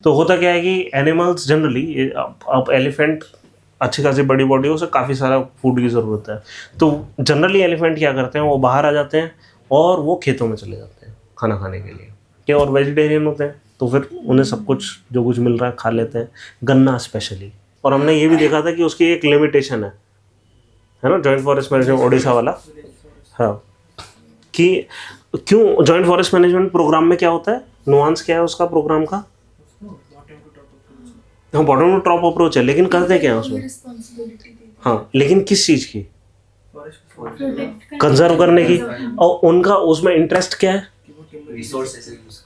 तो होता क्या है कि एनिमल्स जनरली, अब एलिफेंट अच्छी खासी बड़ी बॉडी है, उसे काफ़ी सारा फूड की ज़रूरत है। तो जनरली एलिफेंट क्या करते हैं, वो बाहर आ जाते हैं और वो खेतों में चले जाते हैं खाना खाने के लिए। क्या और वेजिटेरियन होते हैं तो फिर उन्हें सब कुछ जो कुछ मिल रहा है खा लेते हैं, गन्ना स्पेशली। और हमने ये भी देखा था कि उसकी एक लिमिटेशन है ना, जॉइंट फॉरेस्ट मैनेजमेंट ओडिशा वाला। हाँ, कि क्यों जॉइंट फॉरेस्ट मैनेजमेंट प्रोग्राम में क्या होता है, नुआंस क्या है उसका प्रोग्राम का? हाँ, बॉटम टू टॉप अप्रोच है, लेकिन करते क्या है उसमें? हाँ, लेकिन किस चीज़ की? कंजर्व करने की। और उनका उसमें इंटरेस्ट क्या है?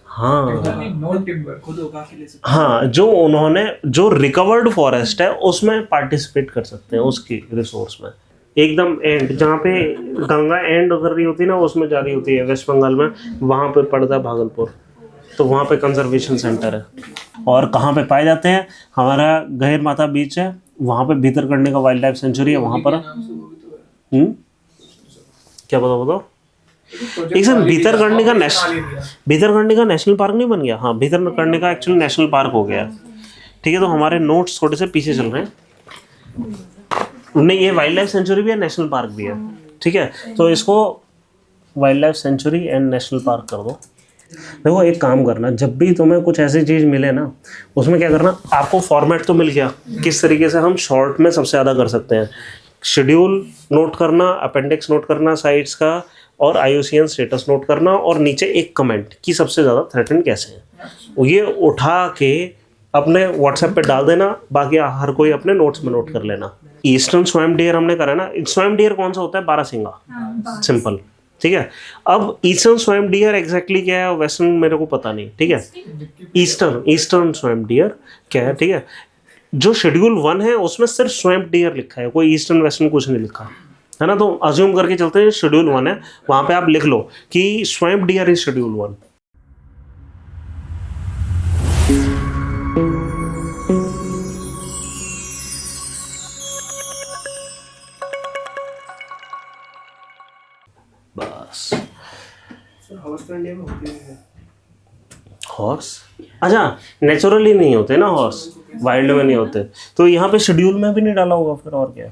हाँ हाँ, जो उन्होंने जो रिकवर्ड फॉरेस्ट है उसमें पार्टिसिपेट कर सकते हैं, उसकी रिसोर्स में। एकदम एंड जहाँ पे गंगा एंड कर रही होती है ना, उसमें जा रही होती है वेस्ट बंगाल में, वहाँ पे पड़ता है भागलपुर। तो वहाँ पे कंजर्वेशन सेंटर है। और कहाँ पे पाए जाते हैं? हमारा गहिर माथा बीच है, वहाँ पे भीतरकनिका का वाइल्ड लाइफ सेंचुरी है, वहाँ पर। क्या बताओ? एक सर भीतरकनिका नेशनल पार्क नहीं बन गया? हाँ, भीतरकनिका एक्चुअली नेशनल पार्क हो गया। ठीक है, तो हमारे नोट्स थोड़े से पीछे चल रहे हैं। नहीं, ये वाइल्ड लाइफ सेंचुरी भी है, नेशनल पार्क भी है। ठीक है, तो इसको wildlife sanctuary and national park कर दो। देखो, एक काम करना, जब भी तुम्हें कुछ ऐसी चीज़ मिले ना, उसमें क्या करना, आपको फॉर्मेट तो मिल गया, किस तरीके से हम शॉर्ट में सबसे ज़्यादा कर सकते हैं। शेड्यूल नोट करना, अपेंडिक्स नोट करना साइट्स का, और IUCN स्टेटस नोट करना, और नीचे एक कमेंट कि सबसे ज़्यादा थ्रेटन कैसे हैं। ये उठा के अपने व्हाट्सएप पे डाल देना, बाकी हर कोई अपने नोट्स में नोट कर लेना। ईस्टर्न स्वयं डियर हमने करा ना, स्वयं डियर कौन सा होता है? बारहसिंगा, सिंपल। ठीक है, अब ईस्टर्न स्वयं डियर एग्जैक्टली क्या है, वेस्टर्न मेरे को पता नहीं। ठीक है, ईस्टर्न स्वयं डियर क्या है? ठीक है, जो शेड्यूल 1 है उसमें सिर्फ स्वयं डियर लिखा है, कोई ईस्टर्न वेस्टर्न कुछ नहीं लिखा है ना। तो अज्यूम करके चलते हैं शेड्यूल 1 है, वहां पे आप लिख लो कि स्वयं डियर इज शेड्यूल 1। बस हॉर्स, अच्छा, नेचुरली नहीं होते ना हॉर्स, वाइल्ड में नहीं होते, तो यहाँ पे शेड्यूल में भी नहीं डाला होगा फिर, और क्या?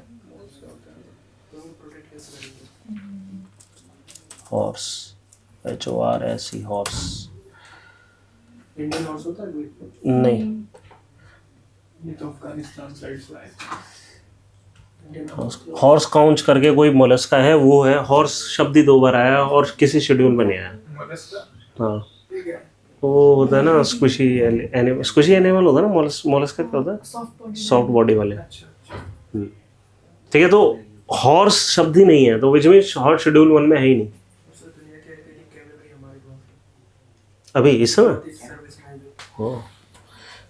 Horse, HORSE, horse. Indian horse होता है? नहीं, ये तो अफगानिस्तान साइड से आया। हॉर्स काउंच करके कोई मोलस्का है, वो है। हॉर्स शब्द ही 2 बार आया और किसी शेड्यूल में नहीं आया। हाँ, वो होता है ना स्क्विशी एनिमल, स्क्विशी एनिमल होता है ना, मोलस्का क्या होता है? सॉफ्ट बॉडी वाले। ठीक है, तो हॉर्स शब्द ही नहीं है, तो विच मींस हॉर्स शेड्यूल 1 में है ही नहीं अभी इस समय। हो,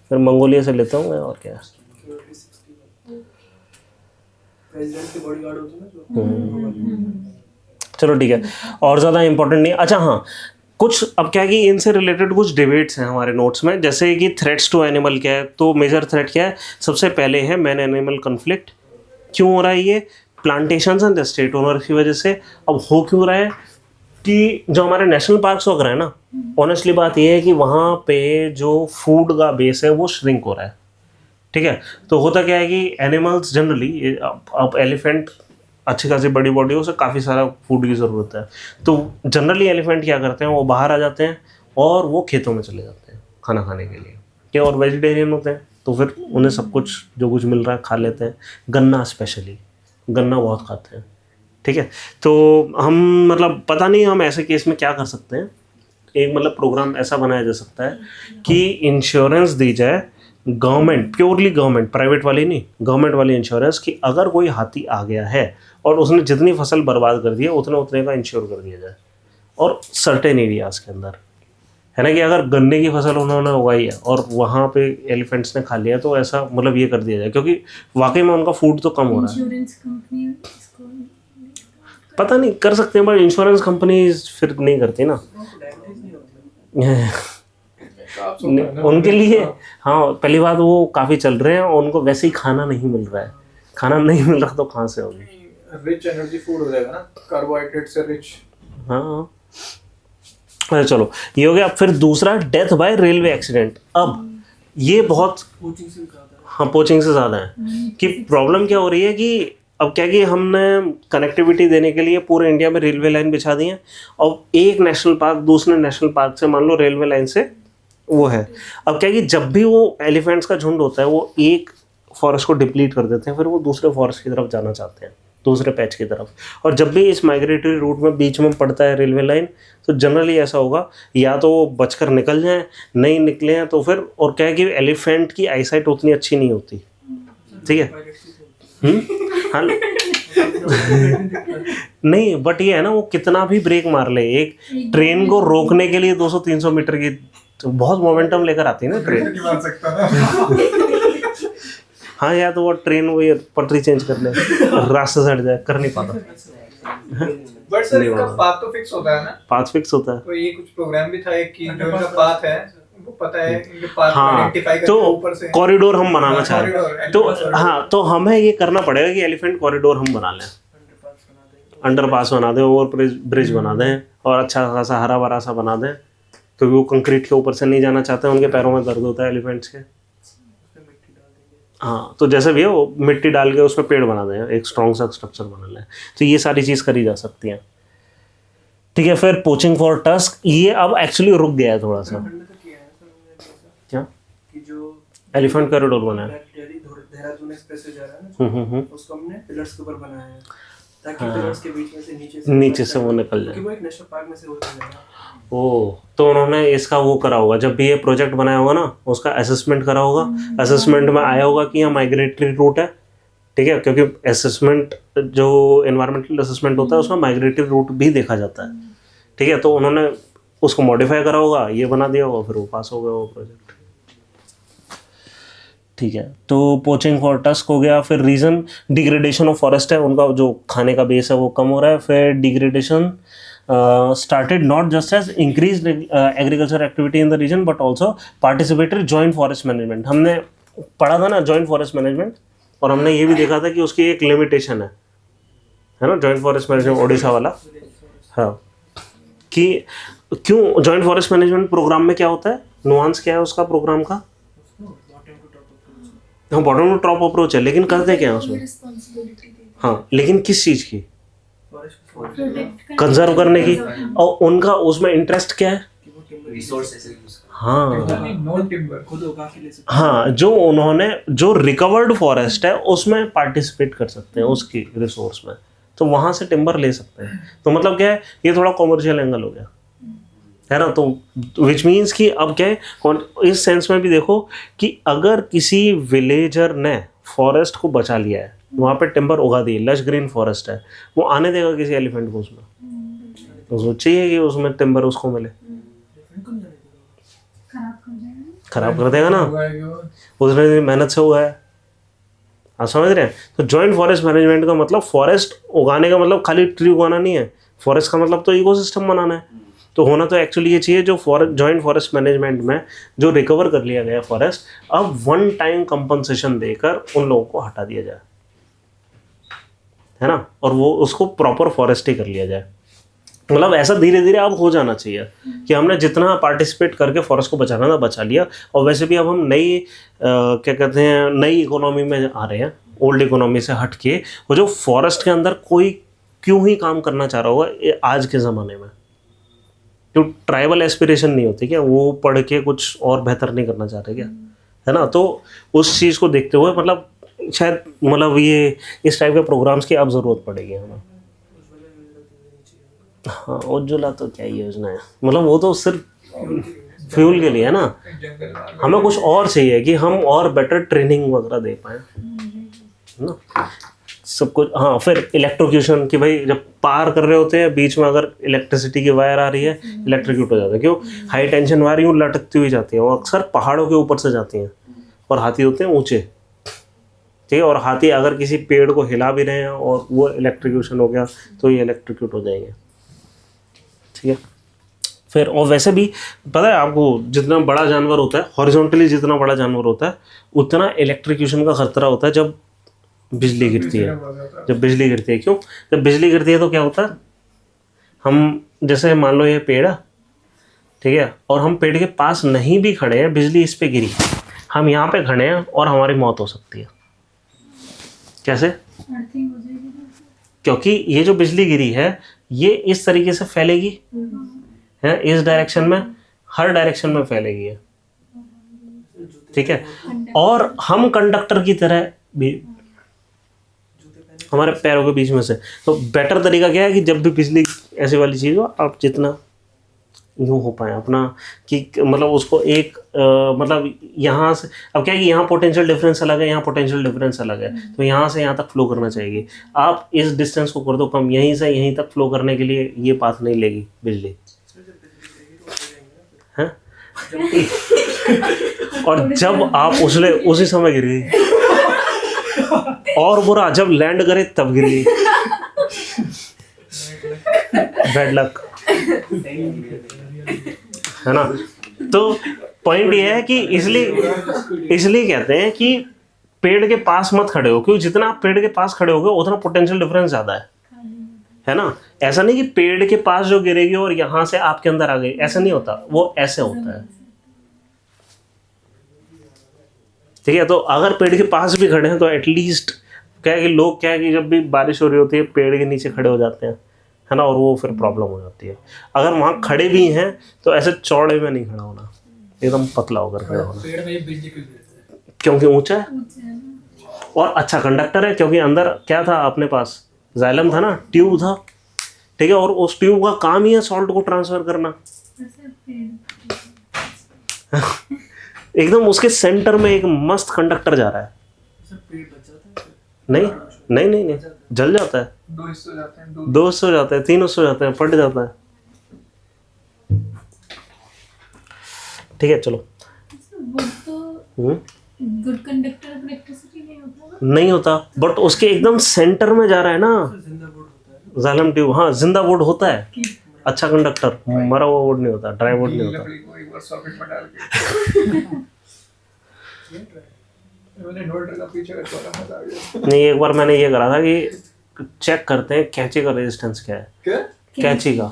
फिर मंगोलिया से लेता हूँ मैं, और क्या। चलो ठीक है, और ज़्यादा इंपॉर्टेंट नहीं। अच्छा हाँ, कुछ अब क्या है कि इनसे रिलेटेड कुछ डिबेट्स हैं हमारे नोट्स में, जैसे कि थ्रेट्स टू एनिमल क्या है। तो मेजर थ्रेट क्या है? सबसे पहले है मैन एनिमल कन्फ्लिक्ट। क्यों हो रहा है ये? प्लांटेशंस एंड स्टेट ओनर की वजह से। अब हो क्यों रहा है कि जो हमारे नेशनल पार्क्स वगैरह है ना, ऑनेस्टली बात ये है कि वहाँ पे जो फूड का बेस है वो श्रिंक हो रहा है। ठीक है, तो होता क्या है कि एनिमल्स जनरली, अब एलिफेंट अच्छी खासी बड़ी बॉडी है, उसे काफ़ी सारा फूड की ज़रूरत है। तो जनरली एलिफेंट क्या करते हैं, वो बाहर आ जाते हैं और वो खेतों में चले जाते हैं खाना खाने के लिए। क्या और वेजिटेरियन होते हैं तो फिर उन्हें सब कुछ जो कुछ मिल रहा है खा लेते हैं। गन्ना स्पेशली, गन्ना बहुत खाते हैं। ठीक है, तो हम मतलब पता नहीं हम ऐसे केस में क्या कर सकते हैं। एक मतलब प्रोग्राम ऐसा बनाया जा सकता है कि इंश्योरेंस दी जाए, गवर्नमेंट, प्योरली गवर्नमेंट, प्राइवेट वाली नहीं, गवर्नमेंट वाली इंश्योरेंस, कि अगर कोई हाथी आ गया है और उसने जितनी फसल बर्बाद कर दी है उतने का इंश्योर कर दिया जाए। और सर्टेन एरियाज के अंदर है ना, कि अगर गन्ने की फसल उन्होंने उगाई है और वहाँ पे एलिफेंट्स ने खा लिया, तो ऐसा मतलब ये कर दिया जाए, क्योंकि वाकई में उनका फूड तो कम हो रहा है। पता नहीं कर सकते हैं, बट इंश्योरेंस कंपनी फिर नहीं करती ना उनके लिए। हाँ, पहली बात वो काफ़ी चल रहे हैं और उनको वैसे ही खाना नहीं मिल रहा है। खाना नहीं मिल रहा तो कहाँ से होगी? रिच एनर्जी फूड हो जाएगा ना, कार्बोहाइड्रेट से रिच। हाँ, अच्छा चलो, ये हो गया। फिर दूसरा, डेथ बाय रेलवे एक्सीडेंट। अब ये बहुत, कोचिंग से ज़्यादा है। हाँ पोचिंग से ज़्यादा है। कि प्रॉब्लम क्या हो रही है कि अब क्या कि हमने कनेक्टिविटी देने के लिए पूरे इंडिया में रेलवे लाइन बिछा दी है, और एक नेशनल पार्क दूसरे नेशनल पार्क से मान लो रेलवे लाइन से वो है। अब क्या कि जब भी वो एलिफेंट्स का झुंड होता है वो एक फॉरेस्ट को डिप्लीट कर देते हैं, फिर वो दूसरे फॉरेस्ट की तरफ जाना चाहते हैं, दूसरे पैच की तरफ। और जब भी इस माइग्रेटरी रूट में बीच में पड़ता है रेलवे लाइन, तो जनरली ऐसा होगा या तो वो बचकर निकल जाएं, नहीं निकले हैं तो फिर, और क्या है कि एलिफेंट की आईसाइट उतनी अच्छी नहीं होती, ठीक है। हाँ नहीं, बट ये है ना, वो कितना भी ब्रेक मार ले, एक ट्रेन को रोकने के लिए 200-300 मीटर की तो बहुत मोमेंटम लेकर आती है ना ट्रेन। हाँ, या तो वो ट्रेन वो ये पटरी चेंज कर ले, रास्ते से हट जाए, कर नहीं पाता। बट सर इसका पाथ तो फिक्स होता है ना? पाथ फिक्स होता है। तो ये कुछ प्रोग्राम भी था कि जो इनका पाथ है वो पता है, इनके पाथ हाँ, आइडेंटिफाई करके तो ऊपर से कॉरिडोर हम बनाना चाह रहे हैं, कॉरिडोर, तो हाँ, तो हमें ये करना पड़ेगा कि एलिफेंट कॉरिडोर हम बना लें, अंडरपास बना दें, ओवर ब्रिज बना दें, और अच्छा खासा हरा भरा सा बना दें, क्योंकि वो कंक्रीट के ऊपर से नहीं जाना चाहते हैं, उनके पैरों में दर्द होता है एलिफेंट्स के। हाँ, तो जैसे भी है वो मिट्टी डाल के उसमें पेड़ बना दें, एक स्ट्रॉन्ग सा स्ट्रक्चर बना लें, तो ये सारी चीज़ करी जा सकती है, ठीक है। फिर पोचिंग फॉर टस्क, ये अब एक्चुअली रुक गया है थोड़ा सा। क्या कि जो एलिफेंट कॉरिडोर बना है, देहरादून एक्सप्रेस से जा रहा है ना, उसको हमने पिलर्स के ऊपर बनाया है, ताकि पिलर्स के बीच में से नीचे से वो निकल जाए। क्योंकि वो एक नेशनल पार्क में से होता है। ओ, तो उन्होंने इसका वो करा होगा, जब भी ये प्रोजेक्ट बनाया होगा ना, उसका असेसमेंट करा होगा, असेसमेंट में आया होगा कि यहाँ माइग्रेटरी रूट है, ठीक है, क्योंकि असेसमेंट जो एनवायरमेंटल असेसमेंट होता है उसमें माइग्रेटरी रूट भी देखा जाता है, ठीक है। तो उन्होंने उसको मॉडिफाई करा होगा, ये बना दिया होगा, फिर वो पास हो गया वो प्रोजेक्ट, ठीक है। तो पोचिंग फॉर टस्क हो गया। फिर रीज़न डिग्रेडेशन ऑफ फॉरेस्ट है, उनका जो खाने का बेस है वो कम हो रहा है। फिर degradation started not just as increased agriculture activity in the region but also participated joint forest management। हमने पढ़ा था ना joint forest management, और हमने ये भी देखा था कि उसकी एक लिमिटेशन है ना, joint forest management ओडिशा वाला। हाँ, कि क्यों joint forest management प्रोग्राम में क्या होता है, नुआंस क्या है उसका प्रोग्राम का? हाँ, बॉटम टू टॉप अप्रोच है, लेकिन करते क्या है उसमें? हाँ, लेकिन किस चीज़ की? कंजर्व करने की। और उनका उसमें इंटरेस्ट क्या है? हाँ नॉन टिम्बर खुद उगा के ले सकते हाँ, जो उन्होंने जो रिकवर्ड फॉरेस्ट है उसमें पार्टिसिपेट कर सकते हैं उसकी रिसोर्स में, तो वहां से टिम्बर ले सकते हैं। तो मतलब क्या है, ये थोड़ा कॉमर्शियल एंगल हो गया है ना। तो विच मीन्स कि अब क्या है, इस सेंस में भी देखो कि अगर किसी विलेजर ने फॉरेस्ट को बचा लिया है, वहाँ पे टिम्बर उगा दी, लश ग्रीन फॉरेस्ट है, वो आने देगा किसी एलिफेंट को उसमें? तो उसको चाहिए कि उसमें टिम्बर उसको मिले, खराब कर देगा ना, उसने मेहनत से हुआ है। आप समझ रहे हैं? तो जॉइंट फॉरेस्ट मैनेजमेंट का मतलब फॉरेस्ट उगाने का मतलब खाली ट्री उगाना नहीं है, फॉरेस्ट का मतलब तो इकोसिस्टम बनाना है। तो होना तो एक्चुअली ये चाहिए, जो जॉइंट फॉरेस्ट मैनेजमेंट में जो रिकवर कर लिया गया फॉरेस्ट, अब वन टाइम कंपनसेशन देकर उन लोगों को हटा दिया जाए, है ना, और वो उसको प्रॉपर फॉरेस्ट ही कर लिया जाए। मतलब ऐसा धीरे धीरे अब हो जाना चाहिए कि हमने जितना पार्टिसिपेट करके फॉरेस्ट को बचाना था बचा लिया। और वैसे भी अब हम नई क्या कहते हैं, नई इकोनॉमी में आ रहे हैं, ओल्ड इकोनॉमी से हट के। वो जो फॉरेस्ट के अंदर कोई क्यों ही काम करना चाह रहा होगा आज के ज़माने में, जो ट्राइबल एस्पिरेशन नहीं होती क्या, वो पढ़ के कुछ और बेहतर नहीं करना चाहते क्या, है ना। तो उस चीज़ को देखते हुए मतलब शायद मतलब ये इस टाइप के प्रोग्राम्स की अब ज़रूरत पड़ेगी हमें। हाँ, उज्ज्वला तो क्या ही योजना है, मतलब वो तो सिर्फ फ्यूल के लिए है ना। हमें कुछ और चाहिए कि हम और बेटर ट्रेनिंग वगैरह दे पाएँ, है ना, सब कुछ। हाँ, फिर इलेक्ट्रोक्यूशन कि भाई जब पार कर रहे होते हैं बीच में अगर इलेक्ट्रिसिटी की वायर आ रही है, इलेक्ट्रिक्यूट हो जाता है। क्यों? हाई टेंशन वायर यूँ लटकती हुई जाती है, और अक्सर पहाड़ों के ऊपर से जाती हैं, और हाथी होते हैं ऊँचे, ठीक है। और हाथी अगर किसी पेड़ को हिला भी रहे हैं और वो इलेक्ट्रिक्यूशन हो गया तो ये इलेक्ट्रिक्यूट हो जाएंगे, ठीक है। फिर और वैसे भी पता है आपको, जितना बड़ा जानवर होता है, हॉरिजॉन्टली जितना बड़ा जानवर होता है, उतना इलेक्ट्रिक्यूशन का खतरा होता है जब बिजली गिरती है। जब बिजली गिरती है, क्यों? जब बिजली गिरती है तो क्या होता है, हम जैसे मान लो ये पेड़ है, ठीक है, और हम पेड़ के पास नहीं भी खड़े हैं, बिजली इस पे गिरी, हम यहाँ पे खड़े हैं और हमारी मौत हो सकती है। कैसे? अर्थिंग हो जाएगी ना। क्योंकि ये जो बिजली गिरी है ये इस तरीके से फैलेगी है, इस डायरेक्शन में, हर डायरेक्शन में फैलेगी है, ठीक है। और हम कंडक्टर की तरह भी हमारे पैरों के बीच में से, तो बेटर तरीका क्या है कि जब भी बिजली ऐसी वाली चीज़ हो आप जितना यूँ हो पाए अपना कि मतलब उसको एक मतलब यहाँ से, अब क्या है कि यहाँ पोटेंशियल डिफरेंस अलग है, यहाँ पोटेंशियल डिफरेंस अलग है, तो यहाँ से यहाँ तक फ्लो करना चाहिए। आप इस डिस्टेंस को कर दो कम, यहीं से यहीं तक फ्लो करने के लिए ये पाथ नहीं लेगी बिजली, हैं? और जब आप उसी समय गिर गई, और बुरा जब लैंड करे तब गिर गई, बैड लक, है ना। तो पॉइंट ये है कि इसलिए कहते हैं कि पेड़ के पास मत खड़े हो, क्योंकि जितना आप पेड़ के पास खड़े होगे उतना पोटेंशियल डिफरेंस ज़्यादा है ना। ऐसा नहीं कि पेड़ के पास जो गिरेगी और यहाँ से आपके अंदर आ गई, ऐसा नहीं होता, वो ऐसे होता है, ठीक है। तो अगर पेड़ के पास भी खड़े हैं तो एटलीस्ट क्या है कि लोग क्या है कि जब भी बारिश हो रही होती है पेड़ के नीचे खड़े हो जाते हैं, है ना, और वो फिर प्रॉब्लम हो जाती है। अगर वहाँ खड़े भी हैं तो ऐसे चौड़े में नहीं खड़ा होना, एकदम पतला होकर खड़ा होना। पेड़ में बिजली क्यों गिरती है? क्योंकि ऊंचा है और अच्छा कंडक्टर है, क्योंकि अंदर क्या था अपने पास, जाइलम था ना, ट्यूब था, ठीक है। और उस ट्यूब का काम ही है सॉल्ट को ट्रांसफर करना। एकदम उसके सेंटर में एक मस्त कंडक्टर जा रहा है। नहीं नहीं नहीं नहीं, जल जाता है, 2 हिस्से हो जाते हैं, 2 हिस्से हो जाते हैं, 3 हिस्से हो जाते हैं, फट जाता है, ठीक है। चलो गुड कंडक्टर इलेक्ट्रिसिटी नहीं होता, बट उसके एकदम सेंटर में जा रहा है ना जाइलम ट्यूब। हाँ जिंदा वुड होता है अच्छा कंडक्टर, मरा हुआ वुड नहीं होता, ड्राई वुड नहीं होता। लकड़ी को एक बार सॉकेट में डाल के मैंने इन्वर्टर का पीछे का छोड़ा, मजा आ गया। नहीं, एक बार मैंने ये करा था कि चेक करते हैं कैंची का रेजिस्टेंस क्या है, क्या? कैंची का।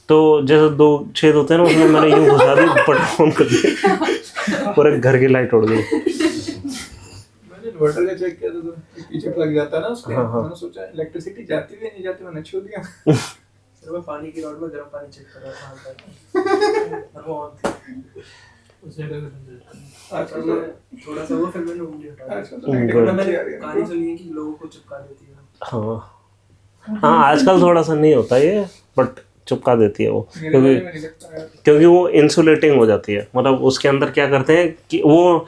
तो जैसे 2 छेद होते हैं ना, उसमें मैंने यूं घुसा दी, बटन ऑन कर दिया, पूरे घर की लाइट उड़ गई। मैंने इन्वर्टर का चेक किया तो पीछे प्लग जाता है ना उसके, मैंने सोचा इलेक्ट्रिसिटी जाती भी नहीं जाती, मैंने छू दिया। सर मैं पानी की रॉड में गर्म पानी चेक कर रहा था, और वो ऑन थी उससे थोड़ा सा वो, फिर मैंने उंगली हटा दी। मैंने कहानी सुनी है कि लोगों को चिपका देती है। हाँ आजकल थोड़ा सा नहीं होता ये, बट चिपका देती है वो, क्योंकि वो इंसुलेटिंग हो जाती है। मतलब उसके अंदर क्या करते हैं कि वो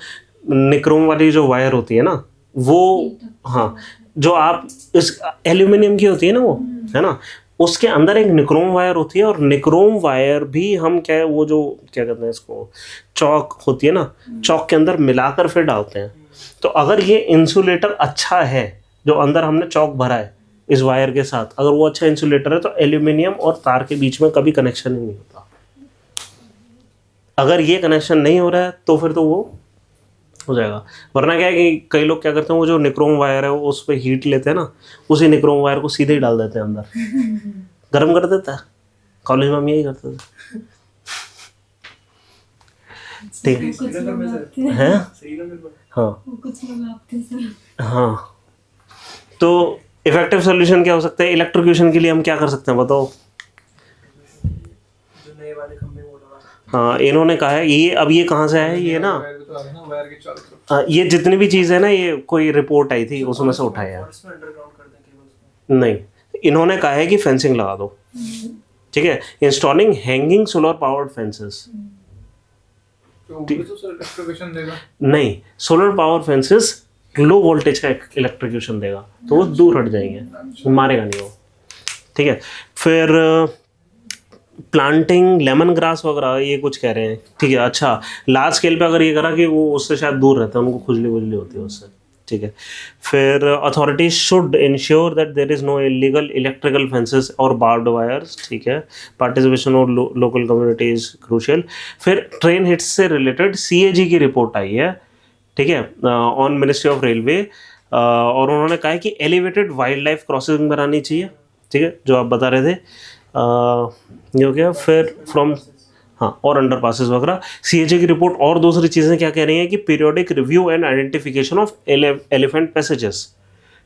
निक्रोम वाली जो वायर होती है ना वो, हाँ जो आप इस एल्यूमिनियम की होती है ना वो, है ना, उसके अंदर एक निक्रोम वायर होती है। और निक्रोम वायर भी हम क्या है, वो जो क्या कहते हैं इसको, चौक होती है ना, चौक के अंदर मिलाकर फिर डालते हैं। तो अगर ये इंसुलेटर अच्छा है, जो अंदर हमने चौक भरा है इस वायर के साथ, अगर वो अच्छा इंसुलेटर है तो एल्यूमिनियम और तार के बीच में कभी कनेक्शन ही नहीं होता। अगर ये कनेक्शन नहीं हो रहा है तो फिर तो वो हो जाएगा। वरना क्या है कि कई लोग क्या करते हैं, वो जो निक्रोम वायर है वो उस पर हीट लेते हैं ना, उसी निक्रोम वायर को सीधे ही डाल देते हैं अंदर, गर्म कर देता है। कॉलेज में हम यही करते थे, ठीक है। हाँ हाँ, तो इफेक्टिव सोल्यूशन क्या हो सकता है इलेक्ट्रिक्यूशन के लिए, हम क्या कर सकते हैं बताओ। हाँ इन्होंने कहा है ये, अब ये कहाँ से है ये ना, ये जितनी भी चीज़ है ना, ये कोई रिपोर्ट आई थी उसमें से उठाया है। नहीं, इन्होंने कहा है कि फेंसिंग लगा दो, ठीक है। Installing hanging solar powered fences, नहीं solar power fences low voltage का इलेक्ट्रिक्यूशन देगा, तो वो दूर हट जाएंगे, मारेगा नहीं वो, ठीक है। फिर प्लांटिंग लेमन ग्रास वगैरह ये कुछ कह रहे हैं, ठीक है। अच्छा लार्ज स्केल पे अगर ये करा कि वो उससे शायद दूर रहते हैं, उनको खुजली वुजली होती है उससे, ठीक है। फिर authorities should ensure that there is no illegal electrical fences और बार्ब्ड वायर्स, ठीक है। पार्टिसिपेशन और लोकल कम्युनिटी इज क्रूशियल। फिर ट्रेन हिट्स से रिलेटेड CAG की रिपोर्ट आई है, ठीक है, ऑन मिनिस्ट्री ऑफ रेलवे, और उन्होंने कहा है कि एलिवेटेड वाइल्ड लाइफ क्रॉसिंग बनानी चाहिए, ठीक है, जो आप बता रहे थे। ये हो गया। फिर फ्रॉम हाँ, और अंडर पासेस वगैरह। CHA की रिपोर्ट और दूसरी चीज़ें क्या कह रही हैं कि periodic review and identification of elephant passages,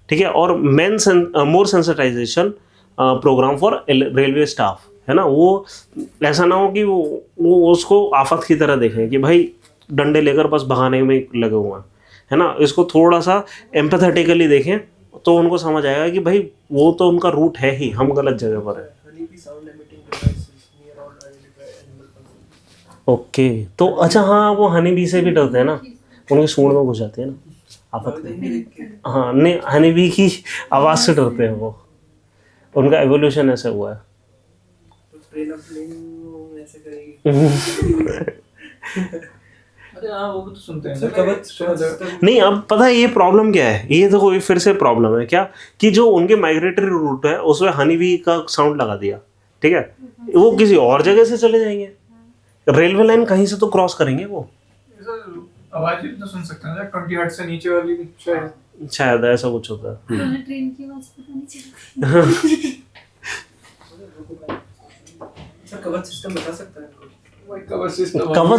ठीक है, और more sensitization program for railway staff, है ना। वो ऐसा ना हो कि वो उसको आफत की तरह देखें कि भाई डंडे लेकर बस भगाने में लगे हुए हैं, है ना। इसको थोड़ा सा एम्पैथेटिकली देखें तो उनको समझ आएगा कि भाई वो तो उनका रूट है ही, हम गलत जगह पर है। ओके, तो अच्छा, हाँ, वो हनी बी से भी डरते हैं ना, उनके सूंड में घुस जाते हैं ना आफत। हाँ, नहीं, हनी बी की आवाज़ से डरते हैं वो, उनका एवोल्यूशन ऐसा हुआ है। अरे हाँ, वो भी तो सुनते हैं। नहीं, अब पता है ये प्रॉब्लम क्या है, ये देखो ये फिर से प्रॉब्लम है क्या कि जो उनके माइग्रेटरी रूट है उसमें हनी बी का साउंड लगा दिया, ठीक है, वो किसी और जगह से चले जाएंगे, रेलवे लाइन कहीं से तो क्रॉस करेंगे वो। आवाज भी तो सुन सकते हैं 20 हर्ट्ज से नीचे वाली शायद ऐसा कुछ होता है। ट्रेन की आवाज पता नहीं चलती। कवच सिस्टम बता सकता है? कवच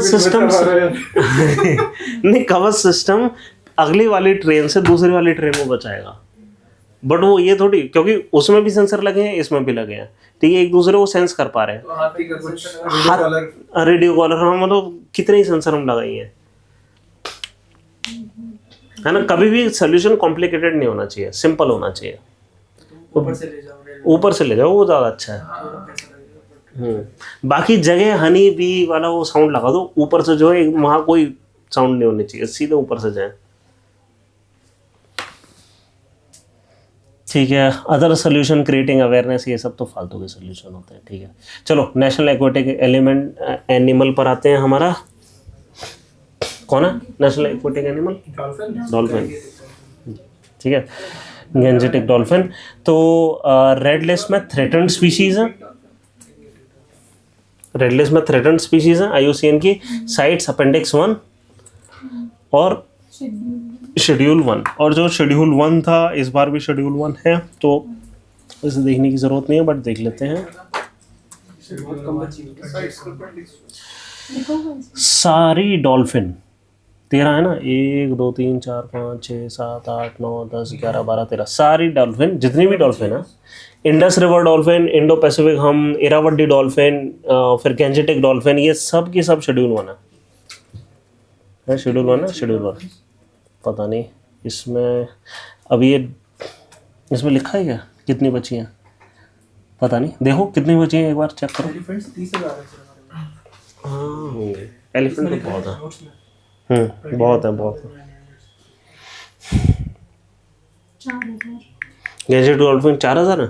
सिस्टम नहीं, कवच सिस्टम अगली वाली ट्रेन से दूसरी वाली ट्रेन को बचाएगा, बट वो ये थोड़ी, क्योंकि उसमें भी सेंसर लगे हैं, इसमें भी लगे हैं, तो ये एक दूसरे को सेंस कर पा रहे हैं। रेडियो कॉलर, हाँ, मतलब कितने ही सेंसर हम लगाए हैं, है ना। कभी भी सोल्यूशन कॉम्प्लिकेटेड नहीं होना चाहिए, सिंपल होना चाहिए। ऊपर से ले जाओ वो ज़्यादा अच्छा है। बाकी जगह हनी बी वाला वो साउंड लगा दो, ऊपर से जो है वहाँ कोई साउंड नहीं होनी चाहिए, सीधे ऊपर से जाए, ठीक है। अदर सोल्यूशन क्रिएटिंग अवेयरनेस, ये सब तो फालतू के सोल्यूशन होते हैं, ठीक है। चलो, नेशनल एक्वेटिक एनिमल पर आते हैं। हमारा कौन है नेशनल एक्वेटिक एनिमल? डॉल्फिन, ठीक है, गैंजेटिक डॉल्फिन। तो रेड लिस्ट में थ्रेटन्ड स्पीशीज है, रेड लिस्ट में थ्रेटन्ड स्पीशीज है IUCN की, साइट्स अपेंडिक्स 1 और शेड्यूल 1। और जो शेड्यूल 1 था इस बार भी शेड्यूल 1 है, तो इसे देखने की ज़रूरत नहीं है, बट देख लेते हैं। सारी डॉल्फिन 13 है ना, 1 2 3 4 5 6 7 8 9 10 11 12 13, सारी डॉल्फिन, जितनी भी डॉल्फिन है, Indus river dolphin, Indo Pacific हम, इरावदी डॉल्फिन, फिर गैंजेटिक डॉल्फिन, ये सब की सब शेड्यूल 1 है। शेड्यूल 1 है, शेड्यूल 1। पता नहीं इसमें अब ये इसमें लिखा है क्या कितनी बची हैं, पता नहीं, देखो कितनी बची हैं, एक बार चेक करो। हाँ, होंगे, एलिफेंट तो बहुत है, बहुत है, बहुत है। 4000 गैंजेटिक डॉल्फिन 4000 है,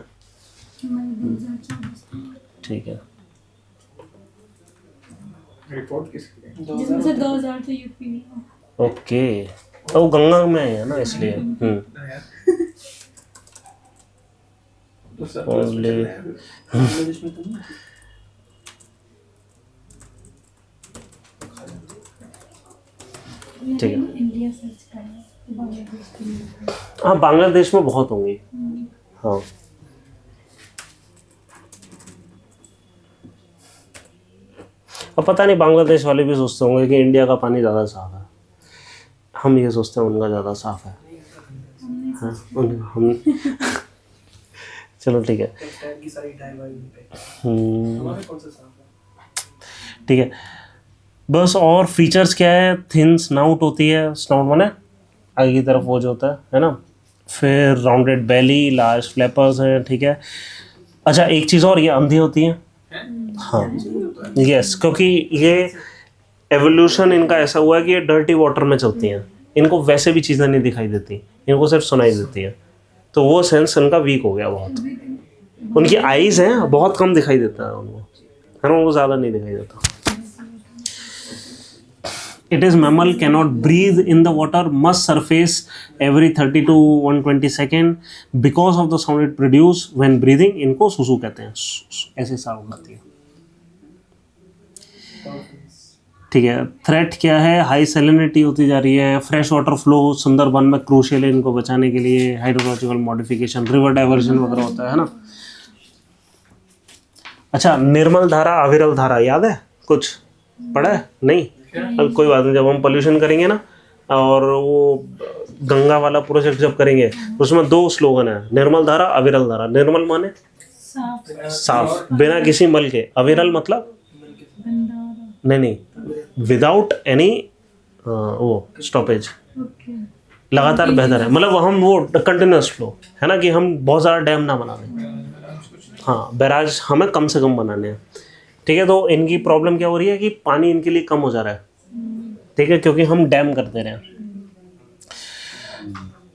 2024 ठीक है। रिपोर्ट किसकी है? जिसमें से 2000 तो यूपी में है। ओके, तो वो गंगा में है ना, इसलिए तो सब ओनली ठीक है। इंडिया सर्च करना, बांग्लादेश के लिए। हाँ, बांग्लादेश में बहुत होंगी, हाँ। अब पता नहीं बांग्लादेश वाले भी सोचते होंगे कि इंडिया का पानी ज़्यादा साफ है, हम ये सोचते हैं उनका ज़्यादा साफ है। हाँ, हम चलो ठीक है, ठीक है। बस और फीचर्स क्या है, थिन स्नाउट होती है, स्नाउट माने आगे की तरफ वो जो होता है ना, फिर राउंडेड बेली, लार्ज फ्लैपर्स हैं, ठीक है। अच्छा, एक चीज़ और, ये अंधी होती हैं, हाँ, यस, क्योंकि ये एवोल्यूशन इनका ऐसा हुआ है कि ये डर्टी वाटर में चलती हैं, इनको वैसे भी चीज़ें नहीं दिखाई देती, इनको सिर्फ सुनाई देती है, तो वो सेंस इनका वीक हो गया बहुत। उनकी आईज़ हैं, बहुत कम दिखाई देता है उनको, है ना, उनको ज़्यादा नहीं दिखाई देता। It is mammal, cannot breathe in the water, must surface every 30 to 120 second because of the sound it produce when breathing. इनको सुसु कहते हैं, ऐसे साउंड आती है, ठीक है। थ्रेट क्या है, हाई सैलिनिटी होती जा रही है, फ्रेश वाटर फ्लो सुंदरबन में क्रूशियल है इनको बचाने के लिए, हाइड्रोलॉजिकल मॉडिफिकेशन, रिवर डाइवर्जन वगैरह होता है ना। अच्छा, निर्मल धारा, अविरल धारा याद है कुछ पढ़ा है नहीं? अब कोई बात नहीं, जब हम पोल्यूशन करेंगे ना और वो गंगा वाला प्रोजेक्ट जब करेंगे उसमें 2 स्लोगन है, निर्मल धारा अविरल धारा। निर्मल माने साफ साफ बिना किसी मल के, अविरल मतलब गंदा नहीं, विदाउट एनी वो स्टॉपेज, ओके लगातार बेहतर है। मतलब हम वो कंटिन्यूस फ्लो है ना, कि हम बहुत ज़्यादा डैम ना बना लें। हाँ, बैराज हमें कम से कम बनाने हैं, ठीक है। तो इनकी प्रॉब्लम क्या हो रही है कि पानी इनके लिए कम हो जा रहा है, ठीक है, क्योंकि हम डैम करते रहे हैं,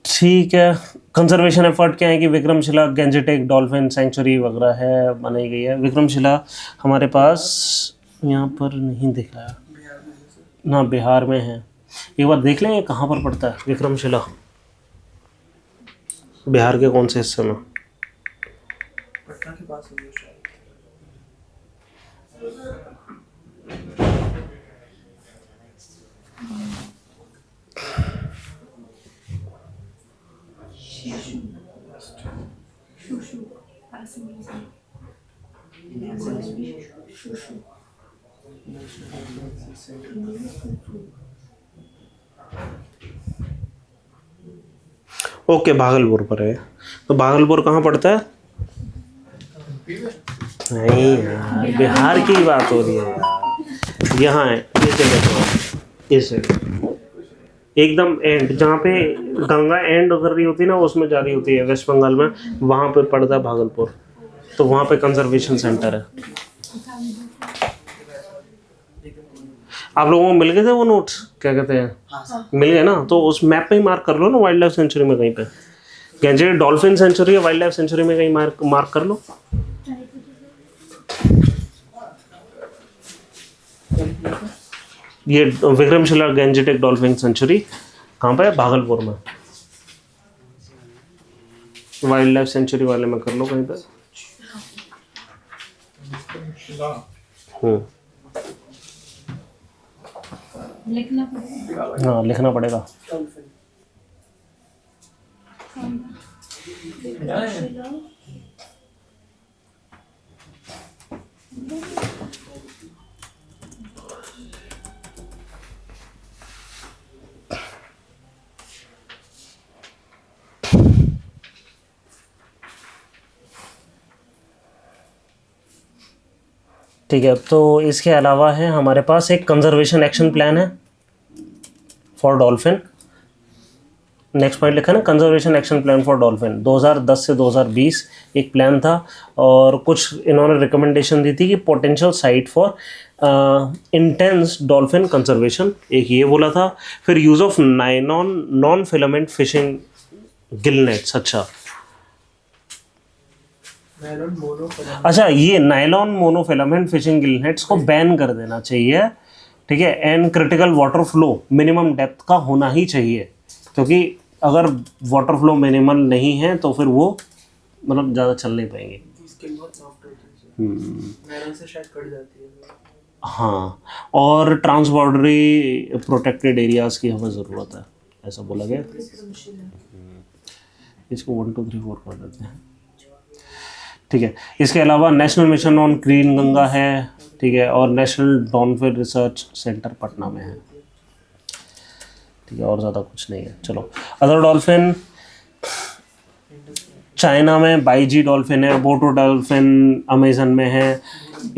ठीक है। कंजर्वेशन एफर्ट क्या है कि विक्रमशिला गैंजेटिक डॉल्फिन सेंचुरी वगैरह है, बनाई गई है। विक्रमशिला हमारे पास यहाँ पर नहीं दिखा है ना, बिहार में है। एक बार देख लें ये कहाँ पर पड़ता है विक्रमशिला, बिहार के कौन से हिस्से में? पटना के पास होगी शायद। शुशु पैसेंजर शुशु ओके, भागलपुर पर है। तो भागलपुर कहाँ पड़ता है? नहीं यार, बिहार की बात हो रही है यार। यहाँ है ये जगह, इस जगह एकदम एंड, जहाँ पे गंगा एंड कर रही होती है ना, उसमें जा रही होती है वेस्ट बंगाल में, वहाँ पे पड़ता है भागलपुर। तो वहाँ पे कंजर्वेशन सेंटर है। आप लोगों को मिल गए थे वो नोट्स, क्या कहते हैं, मिल गए ना? तो उस मैप पे ही मार्क कर लो ना, वाइल्ड लाइफ सेंचुरी में कहीं पे, गैंजेटिक डॉल्फिन सेंचुरी या वाइल्ड लाइफ सेंचुरी में कहीं मार्क कर लो। ये विक्रमशिला गैंजेटिक डॉल्फिन सेंचुरी कहाँ पे है? भागलपुर में। वाइल्ड लाइफ सेंचुरी वाले में कर लो कहीं पे। लिखना पड़ेगा। हाँ, लिखना पड़ेगा। ठीक है, तो इसके अलावा है हमारे पास एक कंजर्वेशन एक्शन प्लान है फॉर डॉल्फिन। नेक्स्ट पॉइंट लिखा है ना, conservation action plan for dolphin. 2010 से 2020 एक प्लान था, और कुछ इन्होंने रिकमेंडेशन दी थी कि potential site for intense dolphin conservation, एक ये बोला था। फिर use of nylon non filament fishing Gill nets. अच्छा, ये nylon monofilament fishing Gill nets को बैन कर देना चाहिए, ठीक है। And critical water flow minimum depth का होना ही चाहिए, क्योंकि अगर वाटर फ्लो मिनिमल नहीं है तो फिर वो मतलब ज़्यादा चल नहीं पाएंगे। स्किन बहुत सॉफ्ट होती है, नायलॉन से शायद कट जाती है। हाँ, और ट्रांसबॉर्डरी प्रोटेक्टेड एरियाज़ की हमें ज़रूरत है, ऐसा बोला गया। इसको 1 2 3 4 कर देते हैं, ठीक है। इसके अलावा national mission on clean Ganga है, ठीक है, और national dolphin research centre Patna में है, ठीक है। और ज़्यादा कुछ नहीं है। चलो, अदर डॉल्फिन चाइना में बाईजी डॉल्फिन है, बोटो डॉल्फिन अमेजन में है,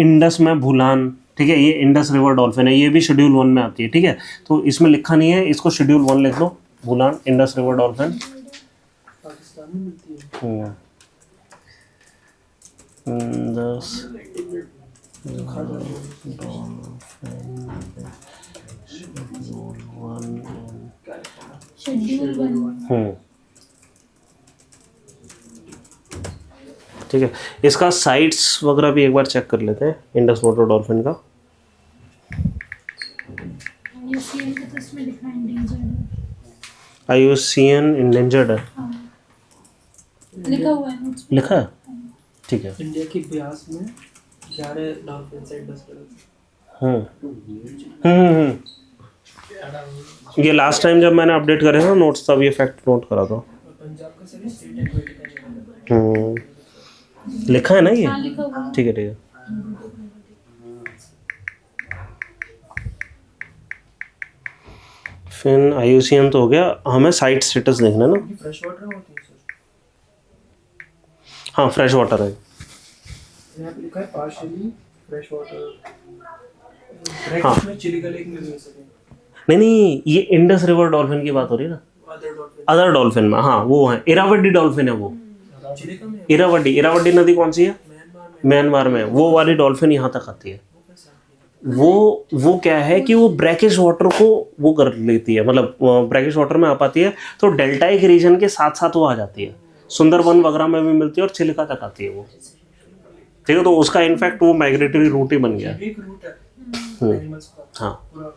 इंडस में भूलान, ठीक है। ये इंडस रिवर डॉल्फिन है, ये भी शेड्यूल 1 में आती है, ठीक है। तो इसमें लिखा नहीं है, इसको शेड्यूल 1 लिख लो, भूलान इंडस रिवर डॉल्फिन। पाकिस्तान में मिलती है। इंडस शेड्यूल 1 ठीक है। इसका साइट्स वगैरह भी एक बार चेक कर लेते हैं इंडस वाटर डॉल्फिन का। यूसीएन का तो इसमें लिखा है endangered। IUCN इंडेंजर्ड है, हाँ, लिखा हुआ है नोट्स में। लिखा है, ठीक है। इंडिया की ब्यास में 11 डॉल्फिन से इंडस्ट्रियल। ये लास्ट टाइम जब मैंने अपडेट करे ना नोट्स, तब ये फैक्ट नोट करा था। पंजाब का सभी स्टेट एक्वेटिक लिखा है ना ये, हाँ, लिखा हुआ है। ठीक है, ठीक है। फिन IUCN तो हो गया, हमें साइट स्टेटस देखना है ना। ये फ्रेश वाटर होती है सर, हाँ फ्रेश वाटर है। यहाँ पे लिखा है पार्शियली फ्रेश वाटर, हाँ। ब्रैकेट में चिली का लेक में भी हो सके, नहीं ये इंडस रिवर डॉल्फिन की बात हो रही है ना, अदर डॉल्फिन अदर डॉल्फिन में। हाँ वो है, इरावदी डॉल्फिन है वो। चिली का में इरावदी नदी कौन सी है? म्यांमार में म्यांमार में। वो वाली डॉल्फिन यहाँ तक आती है। वो क्या है कि वो ब्रैकिश वाटर को वो कर लेती है, मतलब ब्रैकिश वाटर में आ पाती है, तो डेल्टाइक रीजन के साथ साथ वो आ जाती है, सुंदरबन वगैरह में भी मिलती है और चिलिका तक आती है वो। ठीक है, तो उसका इनफैक्ट वो माइग्रेटरी रूट ही बन गया। एक रूट है एनिमल्स का हाँ, पूरा,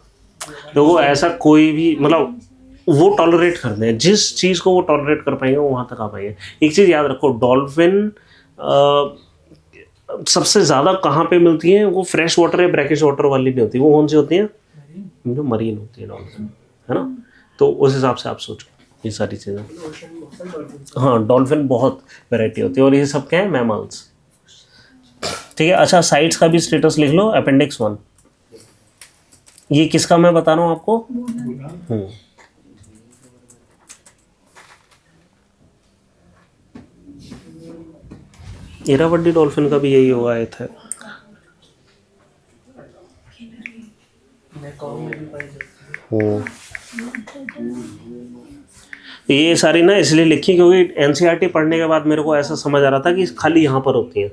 तो वो ऐसा कोई भी मतलब वो टॉलरेट करते हैं, जिस चीज़ को वो टॉलरेट कर पाएंगे वो वहाँ तक आ पाएंगे। एक चीज़ याद रखो, डॉल्फिन सबसे ज़्यादा कहाँ पे मिलती हैं? वो फ्रेश वाटर या ब्रैकिश वाटर वाली नहीं होती, वो कौन सी होती हैं? जो मरीन होती है डॉल्फिन, है ना। तो उस हिसाब से आप सोचो ये सारी चीज़ें। ओशन में बहुत सारे डॉल्फिन हाँ, डॉल्फिन बहुत वैरायटी होती है और ये सब क्या है? मैमल्स। ठीक है, अच्छा साइट्स का भी स्टेटस लिख लो, अपेंडिक्स 1। ये किसका मैं बता रहा हूँ आपको? इरावदी डॉल्फिन का भी यही होगा आया था। मैकाओ में भी पाई जाती है। ये सारी ना इसलिए लिखी क्योंकि NCERT पढ़ने के बाद मेरे को ऐसा समझ आ रहा था कि खाली यहाँ पर होती है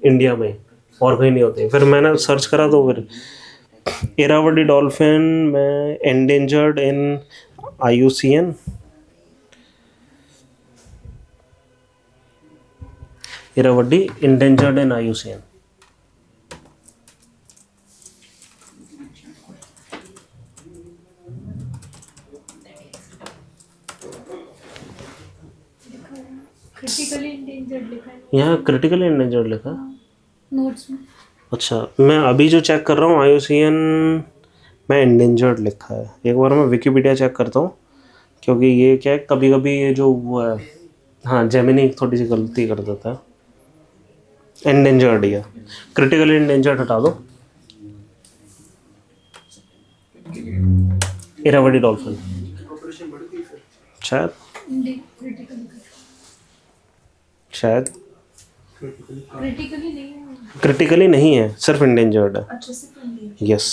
इंडिया में, और कहीं नहीं होती। फिर मैंने सर्च करा तो फिर इरावदी डॉल्फिन में endangered in IUCN, Irrawaddy endangered in IUCN। Critically endangered लिखा है यहाँ क्रिटिकली एंडेंजर्ड लिखा है। नोट्स में। अच्छा, मैं अभी जो चेक कर रहा हूँ IUCN में एंडेंजर्ड लिखा है। एक बार मैं विकिपीडिया चेक करता हूँ, क्योंकि ये क्या है कभी कभी ये जो वो है, हाँ जेमिनी थोड़ी सी गलती कर देता है। एंडेंजर्ड या क्रिटिकली एंडेंजर्ड हटा दो, इरावदी डॉल्फिन पॉपुलेशन बढ़ गई सर, शायद क्रिटिकली नहीं है। क्रिटिकली नहीं है, सिर्फ एंडेंजर्ड है। अच्छा से यस,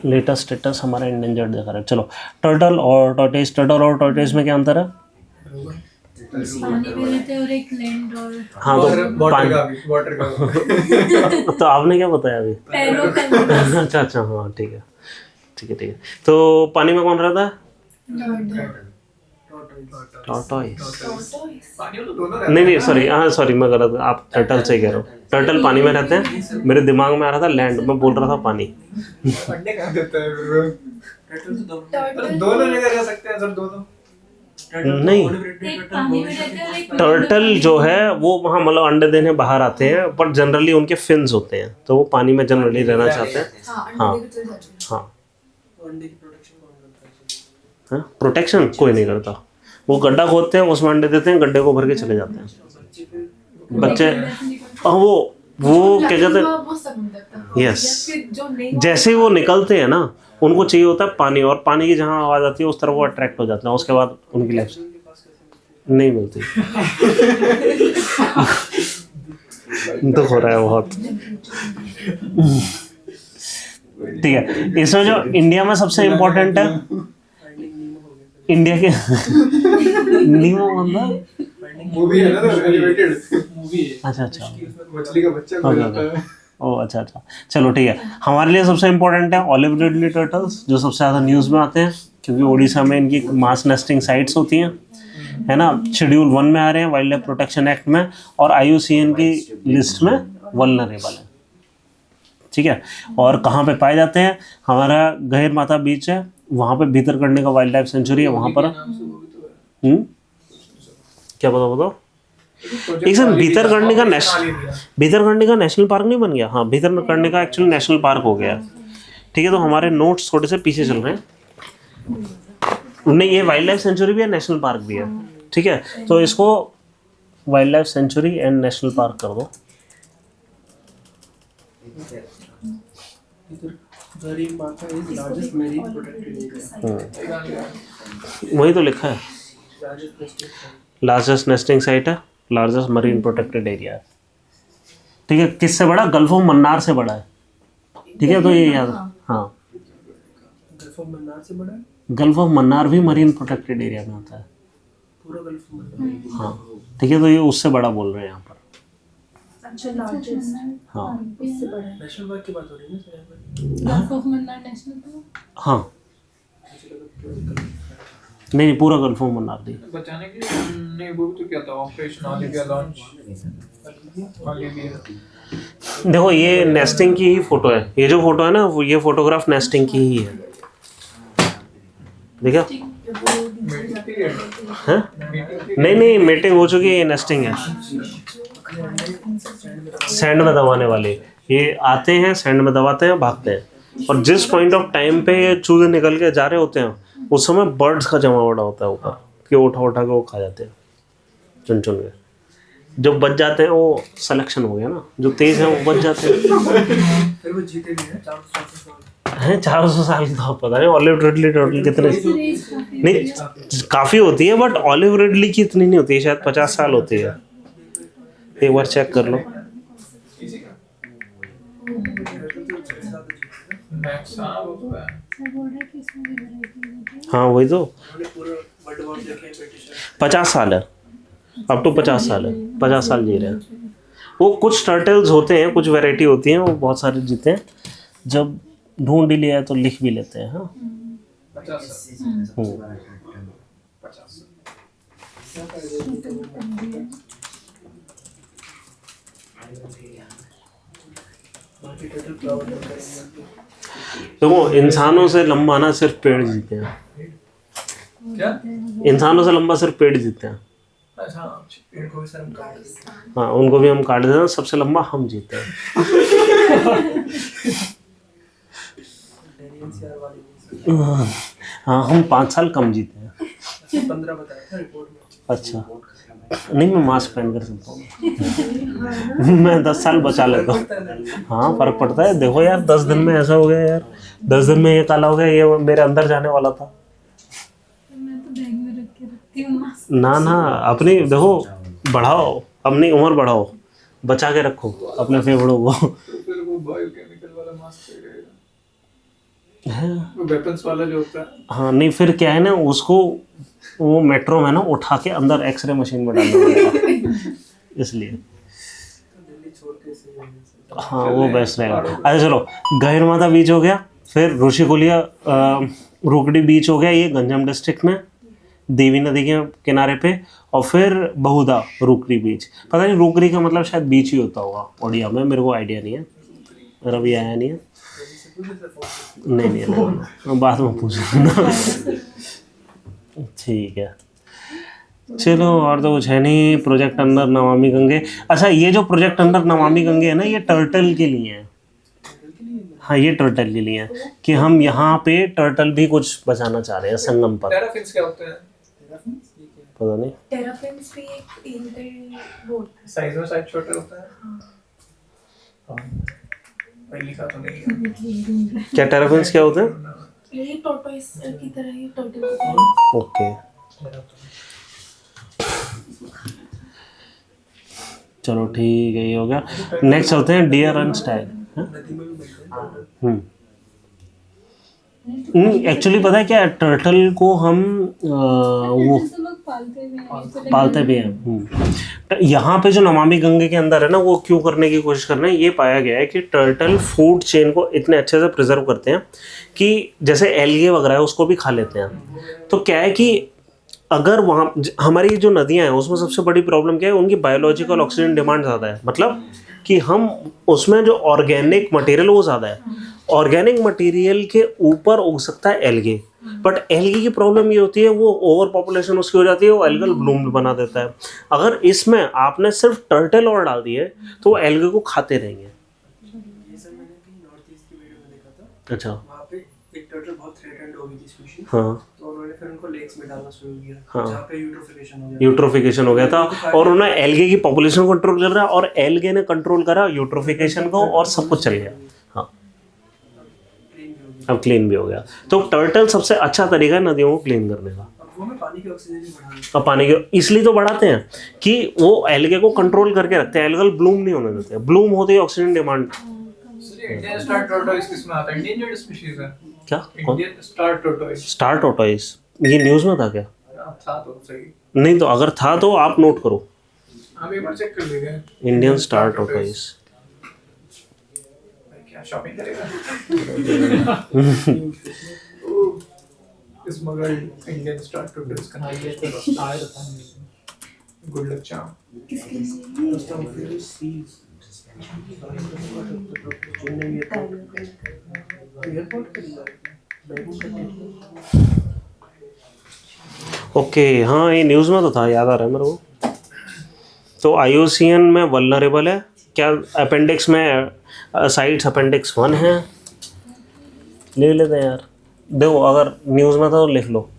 लेटेस्ट स्टेटस हमारा एंडेंजर्ड दिखा रहा है। चलो टर्टल और टॉर्टोइस, टर्टल और टॉर्टोइस में क्या अंतर है? पानी में रहते हैं और एक लैंड और हाँ तो वाटर का तो आपने क्या बताया अभी? पैरों का अच्छा हाँ ठीक है। तो पानी में कौन रहता है? टॉर्टोइस। पानी में तो दोनों नहीं सॉरी, हाँ सॉरी मैं गलत, आप टर्टल से कह रहे हो। टर्टल पानी में रहते हैं, मेरे दिमाग में आ रहा था लैंड, मैं बोल रहा था पानी। अंडे कहाँ देता है फिर वो? टर्टल तो दोनों, दोनों जगह रह सकते हैं सर, दोनों। नहीं, एक पानी में रहते हैं और एक टर्टल जो है वो वहाँ मतलब अंडे देने बाहर आते हैं, पर जनरली उनके फिन्स होते हैं, तो वो पानी में जनरली रहना चाहते हैं। हाँ अंडे की प्रोटेक्शन कौन करता है? प्रोटेक्शन कोई नहीं करता, वो गड्ढा खोदते हैं, उसमें अंडे देते हैं, गड्ढे को भर के चले जाते हैं बच्चे फिर बच्चे। वो क्या कहते हैं, यस, जैसे ही वो निकलते हैं ना, उनको चाहिए होता है पानी, और पानी की जहाँ आवाज़ आती है उस तरफ वो अट्रैक्ट हो जाते हैं, उसके बाद उनकी लाइफ नहीं मिलती। दुख हो रहा है बहुत। ठीक है, इसमें जो इंडिया में सबसे इम्पोर्टेंट है, इंडिया के नीमो मतलब मूवी है ना, तो एलिवेटेड मूवी है, अच्छा मछली का बच्चा हो जाता है। ओ अच्छा चलो ठीक है। हमारे लिए सबसे इम्पोर्टेंट है ऑलिव रिडले टर्टल्स, जो सबसे ज़्यादा न्यूज़ में आते हैं, क्योंकि उड़ीसा में इनकी मास नेस्टिंग साइट्स होती हैं, है ना। शेड्यूल 1 में आ रहे हैं वाइल्ड लाइफ प्रोटेक्शन एक्ट में, और IUCN की लिस्ट में वल्नरेबल है। ठीक है, और कहाँ पे पाए जाते हैं? हमारा गहिर माता बीच है, वहाँ पे भीतरकनिका का वाइल्ड लाइफ सेंचुरी है, वहाँ पर क्या बताओ एक सर भीतरकनिका नेशनल पार्क नहीं बन गया? हाँ, भीतरकनिका एक्चुअली नेशनल पार्क हो गया। ठीक है, तो हमारे नोट्स थोड़े से पीछे चल रहे हैं। नहीं, ये वाइल्ड लाइफ सेंचुरी भी है, नेशनल पार्क भी है। ठीक है, तो इसको wildlife sanctuary and national park कर दो। इधर Gahirmatha is largest marine protected area. वही तो लिखा है, largest nesting site. Largest nesting site है, लार्जेस्ट मरीन प्रोटेक्टेड एरिया है। ठीक है, किससे बड़ा? गल्फ ऑफ मन्नार से बड़ा है। ठीक है, तो ये याद, हाँ गल्फ ऑफ मन्नार से बड़ा है, गल्फ ऑफ मन्नार भी मरीन प्रोटेक्टेड एरिया में आता है। पूरा गल्फ ऑफ मन्नार। हाँ ठीक है, तो ये उससे बड़ा बोल रहे हैं यहाँ पर। अच्छा लार्जेस्ट हाँ इससे बड़ा है। नेशनल पार्क की बात हो रही है ना सर यहाँ पर? Gulf of Mannar national park. हाँ, मुझे लगा पूरा गल्फ। नहीं पूरा गल्फ ऑफ मन्नार नहीं। बचाने के लिए हमने वो तो क्या था, ऑपरेशन ऑलिविया लॉन्च ऑलिविया। देखो ये नेस्टिंग की ही फोटो है, ये जो फोटो है ना वो ये फोटोग्राफ नेस्टिंग की ही है। देखा? मीटिंग पीरियड हैं? नहीं नहीं, मेटिंग हो चुकी है, ये नेस्टिंग है। सैंड में दबाने वाले ये आते हैं, सैंड में दबाते हैं, भागते हैं, और जिस पॉइंट ऑफ टाइम पे ये चूजे निकल के जा रहे होते हैं उस समय बर्ड्स का जमा बड़ा होता है ऊपर, कि उठा उठा के वो खा जाते हैं चुन चुन के। जो बच जाते हैं वो सिलेक्शन हो गया ना, जो तेज हैं वो बच जाते हैं। फिर वो जीते भी हैं 400 साल। हैं 400 साल की, तो आप पता नहीं ऑलिव रिडली टोटल कितने, नहीं काफ़ी होती है, बट ऑलिव रिडली की इतनी नहीं होती है, शायद 50 साल होती है। एक बार चेक कर लो। मैक्स हाँ वो तो है। सर बोल रहे कि इसमें भी वैरायटी होती है। हाँ वही तो, उन्होंने पूरा वर्ल्ड वॉर देखे हैं ब्रिटिश। 50 साल है, अप टू 50 साल है, 50 साल जी रहे हैं वो। कुछ टर्टल्स होते हैं, कुछ वैरायटी होती हैं, वो बहुत सारे जीते हैं। जब ढूंढ ही लिया है तो लिख भी लेते हैं। हाँ 50 बाकी टोटल फ्लावर देखेंगे। तो वो इंसानों से लंबा ना सिर्फ पेड़ जीते हैं, क्या? इंसानों से लंबा सिर्फ पेड़ जीते हैं। अच्छा पेड़ को भी सर हम काट देते हैं। हाँ उनको भी हम काट देते हैं, सबसे लंबा हम जीते हैं। डेरियन सीआर वाली नहीं सर। हाँ हम 5 साल कम जीते हैं। 15 बताया था रिपोर्ट में। अच्छा, नहीं मैं मास्क पहन कर चलता हूँ। मैं 10 साल बचा लेता हूँ। हाँ फर्क पड़ता है। देखो यार 10 दिन में ऐसा हो गया यार, 10 दिन में ये काला हो गया, ये मेरे अंदर जाने वाला था। मैं तो बैग में रख के रखती हूँ मास्क। ना ना, अपनी देखो बढ़ाओ, अपनी उम्र बढ़ाओ, बचा के रखो अपने फेफड़ों को। तो फिर वो बायोकेमिकल वाला मास्क सही रहेगा, वो वेपन्स वाला जो होता है। हाँ नहीं, फिर क्या है ना, उसको वो मेट्रो में ना उठा के अंदर एक्सरे मशीन में डालना पड़ेगा, इसलिए। दिल्ली छोड़ के सही है सर। हाँ वो बेस्ट रहेगा। अच्छा चलो, गहिरमाथा बीच हो गया, फिर ऋषिकुलिया रोकड़ी बीच हो गया, ये गंजम डिस्ट्रिक्ट में देवी नदी के किनारे पे, और फिर बहुधा रोकड़ी बीच। पता नहीं रोकड़ी का मतलब शायद बीच ही होता होगा उड़िया में, मेरे को आइडिया नहीं है, मेरा भी आया नहीं है। नहीं नहीं, नहीं बाद में पूछना। ठीक है चलो, और तो कुछ है नहीं। Project under Namami Gange. अच्छा ये जो प्रोजेक्ट अंडर नमामि गंगे है ना, ये टर्टल के लिए है। हाँ ये टर्टल के लिए है कि हम यहाँ पे टर्टल भी कुछ बचाना चाह रहे हैं संगम पर। टेराफिन्स क्या होते हैं? पता नहीं, टेराफिन्स भी एक टीम पे वो होता है। साइज में शायद छोटे होता है। पहली का तो नहीं है। क्या टेराफिन्स क्या होते हैं? यही टॉर्टोइस की तरह ही टर्टल होता है। ओके चलो ठीक है, ये हो गया। नेक्स्ट चलते हैं डियर एंड स्टैग। नदी में भी मिलते हैं। एक्चुअली पता है क्या, टर्टल को हम वो तो लोग पालते भी हैं, तो पालते भी हैं। यहाँ पे जो नमामि गंगे के अंदर है ना, वो क्यों करने की कोशिश कर रहे हैं, ये पाया गया है कि टर्टल फूड चेन को इतने अच्छे से प्रिजर्व करते हैं कि जैसे एल्गे वगैरह है उसको भी खा लेते हैं। तो क्या है कि अगर वहाँ हमारी जो नदियाँ हैं उसमें सबसे बड़ी प्रॉब्लम क्या है, उनकी बायोलॉजिकल ऑक्सीजन डिमांड ज़्यादा है। मतलब कि हम उसमें जो ऑर्गेनिक मटेरियल वो ज़्यादा है, ऑर्गेनिक मटेरियल के ऊपर उग सकता है एल्गे, बट एल्गे की प्रॉब्लम ये होती है वो ओवर पॉपुलेशन उसकी हो जाती है, वो एल्गल ब्लूम बना देता है। अगर इसमें आपने सिर्फ टर्टल और डाल दिए तो वो एल्गे को खाते रहेंगे। ये सर मैंने कहीं नॉर्थ ईस्ट की वीडियो में देखा था। अच्छा वहाँ पे एक टर्टल बहुत थ्रेटेंड हो गई थी स्पीशीज। हाँ तो उन्होंने फिर उनको लेक्स में डालना शुरू किया, हाँ। जहाँ पे यूट्रोफिकेशन हो गया। यूट्रोफिकेशन हो गया था, और उन्होंने एल्गे की पॉपुलेशन कंट्रोल कर रहा, और एल्गे ने कंट्रोल करा यूट्रोफिकेशन को, और सब कुछ चल गया। हाँ भी हो गया। अब क्लीन भी हो गया। तो टर्टल सबसे अच्छा तरीका है नदियों को क्लीन करने का। अब वो में पानी की ऑक्सीजन भी बढ़ा अब पानी के इसलिए तो बढ़ाते हैं कि वो एल्गे को कंट्रोल करके रखते हैं, एल्गल ब्लूम नहीं होने देते। ब्लूम होते ही oxygen demand. Indian star tortoise किसमें आता है? इंडियन स्पीशीज है। क्या? कौन? Indian star tortoise. Star tortoise, ये न्यूज़ में था क्या? था तो सही। नहीं तो अगर था तो आप नोट करो, हम एक बार चेक कर लेंगे। Indian star tortoise. क्या शॉपिंग करेगा? स्मगल्ड इंडियन स्टार टोर्टोइस का नाम आया था। Good luck charm. ओके हाँ, ये न्यूज़ में तो था, याद आ रहा है मेरे को। तो IUCN में वल्नरेबल है क्या? अपेंडिक्स में साइट्स अपेंडिक्स 1 है, ले लेते हैं यार। देखो अगर न्यूज़ में था तो लिख लो,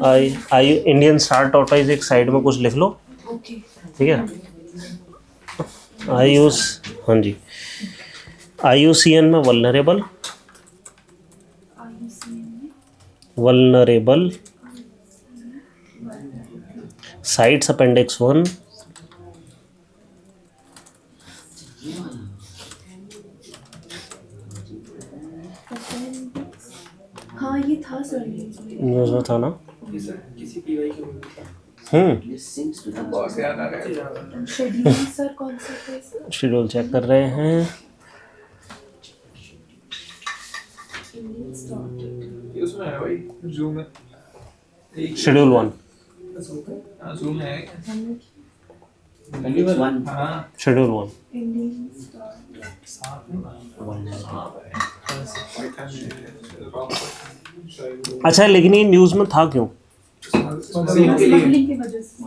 आई इंडियन स्टार टोर्टोइस एक साइड में कुछ लिख लो, ओके। ठीक है। हाँ जी, IUCN में वल्नरेबल साइट्स अपेंडिक्स 1। हाँ ये था सर। न्यूज़ में था ना? किसी PY के में बॉस याद आ रहा है। शेड्यूल सर कौन सा था सर? शेड्यूल चेक कर रहे हैं। ये उसमें है भाई, जूम में। शेड्यूल 1, जूम है। हाँ शेड्यूल 1। इंडियन स्टार अच्छा लेकिन ये न्यूज़ में था क्यों? स्मगलिंग की वजह से।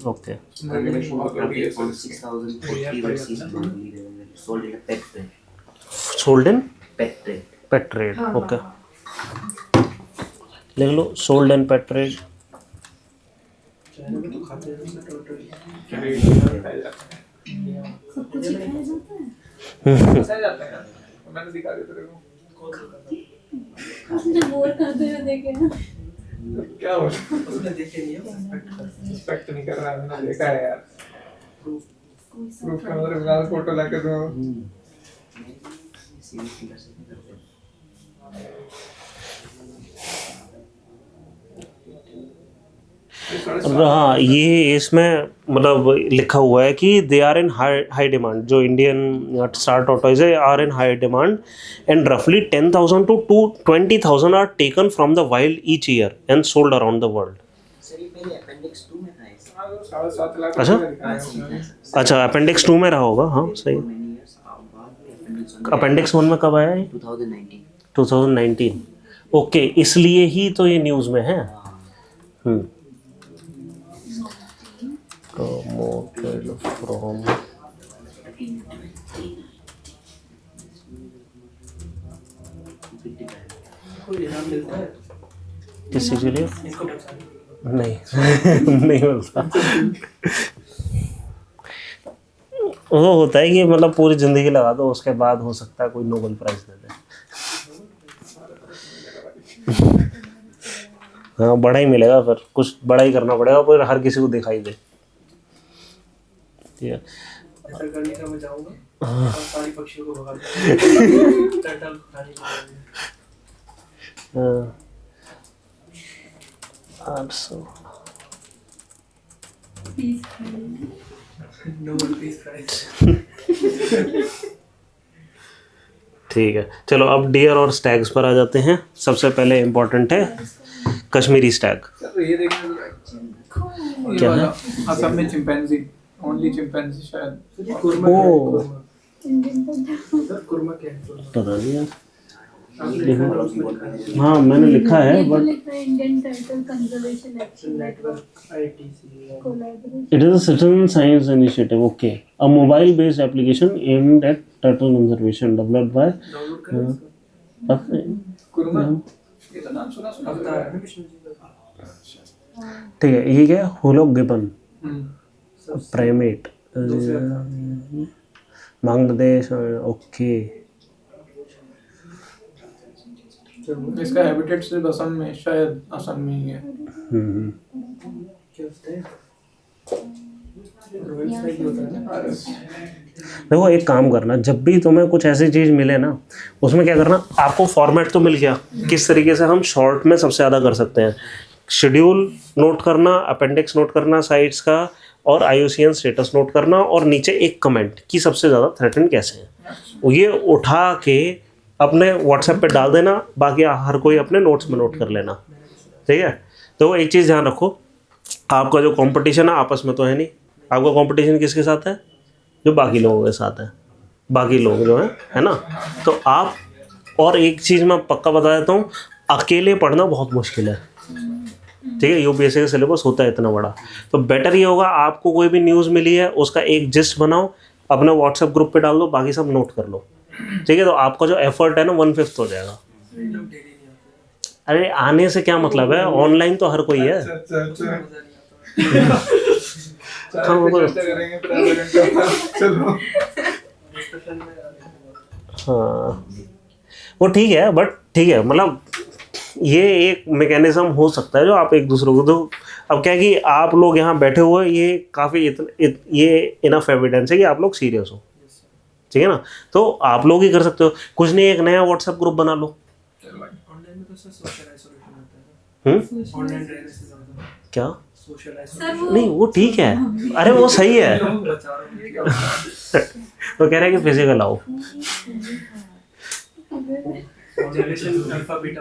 Okay sold in pet trade. Okay लिख लो, sold in pet trade. China में तो खाते हैं ना टोटल। सब कुछ ही खाया जाता है। मैंने दिखा दिया तेरे को। उसने बोर खाते हुए देखे हैं। क्या हो? उसने देखे नहीं है, रिस्पेक्ट नहीं कर रहा, मैंने देखा है यार। प्रूफ प्रूफ का मतलब लाल फोटो लाके दो। हाँ ये इसमें मतलब लिखा हुआ है कि they are in high demand. जो इंडियन स्टार टोर्टोइस है are in high demand and रफली 10,000 to 20,000 are taken from the wild each year and sold around the world. अच्छा अपेंडिक्स 2 में रहा होगा। हाँ सही। अपेंडिक्स 1 में कब आया है? 2019। ओके इसलिए ही तो ये न्यूज़ में है। Promoted from कोई इनाम मिलता है किसी के लिए? इनको टैक्स नहीं नहीं मिलता। वो होता है कि मतलब पूरी जिंदगी लगा दो, उसके बाद हो सकता है कोई नोबेल प्राइज दे दे। हाँ बड़ा ही मिलेगा, फिर कुछ बड़ा ही करना पड़ेगा, फिर हर किसी को दिखाई दे। ठीक है ऐसा करने का मैं चाहूँगा और सारी पक्षियों को भगा दूँ टर्टल खाने के लिए। Nobel peace prize. ठीक है चलो अब डियर और स्टैग्स पर आ जाते हैं। सबसे पहले इम्पोर्टेंट है कश्मीरी स्टैग। सर ये देखना क्या है? असम में चिंपैंजी, ओनली चिंपैंजी शायद। ये कुरमा ओ। क्या है? Indian turtle. सर कुरमा क्या है? पता नहीं यार। आपने लिखा है उसमें लिखा है हाँ मैंने लिखा है ये तो बट लिखा है Indian turtle conservation action network ITC collaboration. it is a citizen science initiative. Okay, a mobile-based application aimed at turtle conservation developed by download करें इसको। पता नहीं। कुरमा, ये तो नाम सुना सुना अब है विष्णु जी का। ठीक है ये क्या है? होलो गिबन सब प्राइमेट दूसरा बांग्लादेश। ओके इसका हैबिटेट सिर्फ असम में, शायद असम में ही है। क्या होता है रॉयल स्ट्राइक होता है ना। देखो एक काम करना, जब भी तुम्हें कुछ ऐसी चीज़ मिले ना, उसमें क्या करना, आपको फॉर्मेट तो मिल गया, किस तरीके से हम शॉर्ट में सबसे ज़्यादा कर सकते हैं। शेड्यूल नोट करना, अपेंडिक्स नोट करना साइट्स का, और IUCN स्टेटस नोट करना, और नीचे एक कमेंट कि सबसे ज़्यादा थ्रेटन कैसे हैं। ये उठा के अपने व्हाट्सएप पे डाल देना, बाकी हर कोई अपने नोट्स में नोट कर लेना, ठीक है। तो एक चीज़ ध्यान रखो, आपका जो कंपटीशन है आपस में तो है नहीं, आपका कंपटीशन किसके साथ है, जो बाकी लोगों के साथ है, बाकी लोग जो है ना। तो आप, और एक चीज़ मैं पक्का बता देता हूँ, अकेले पढ़ना बहुत मुश्किल है, ठीक है। UPSC का सिलेबस होता है इतना बड़ा, तो बेटर ये होगा आपको कोई भी न्यूज़ मिली है उसका एक जिस्ट बनाओ, अपने व्हाट्सएप ग्रुप पे डाल दो, बाकी सब नोट कर लो, ठीक है। तो आपका जो एफर्ट है ना 1/5 हो जाएगा। अरे आने से क्या मतलब है, ऑनलाइन तो हर कोई है। करेंगे फिर आधा घंटा। चलो हाँ वो ठीक है, बट ठीक है, मतलब ये एक मैकेनिज्म हो सकता है जो आप एक दूसरे को, तो अब क्या है कि आप लोग यहाँ बैठे हुए, ये काफ़ी ये इनफ एविडेंस है कि आप लोग सीरियस हो, ठीक है ना। तो आप लोग ही कर सकते हो, कुछ नहीं, एक नया व्हाट्सएप ग्रुप बना लो। ऑनलाइन में तो सर सोशल आइसोलेशन होता है, ऑनलाइन रहने से ज़्यादा क्या सोशल सर वो नहीं, वो ठीक है, अरे वो सही है। वो कह रहे हैं कि फिजिकल आओ। जनरेशन अल्फा बीटा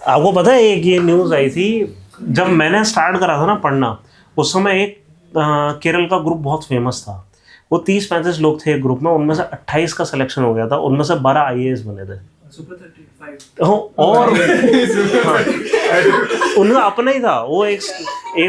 आपको पता है एक ये न्यूज़ आई थी, जब मैंने स्टार्ट करा था ना पढ़ना, उस समय एक केरल का ग्रुप बहुत फेमस था। वो 30-35 लोग थे एक ग्रुप में, उनमें से 28 का सिलेक्शन हो गया था, उनमें से 12 IAS बने थे। सुपर 35 और हाँ, उनका अपना ही था वो, एक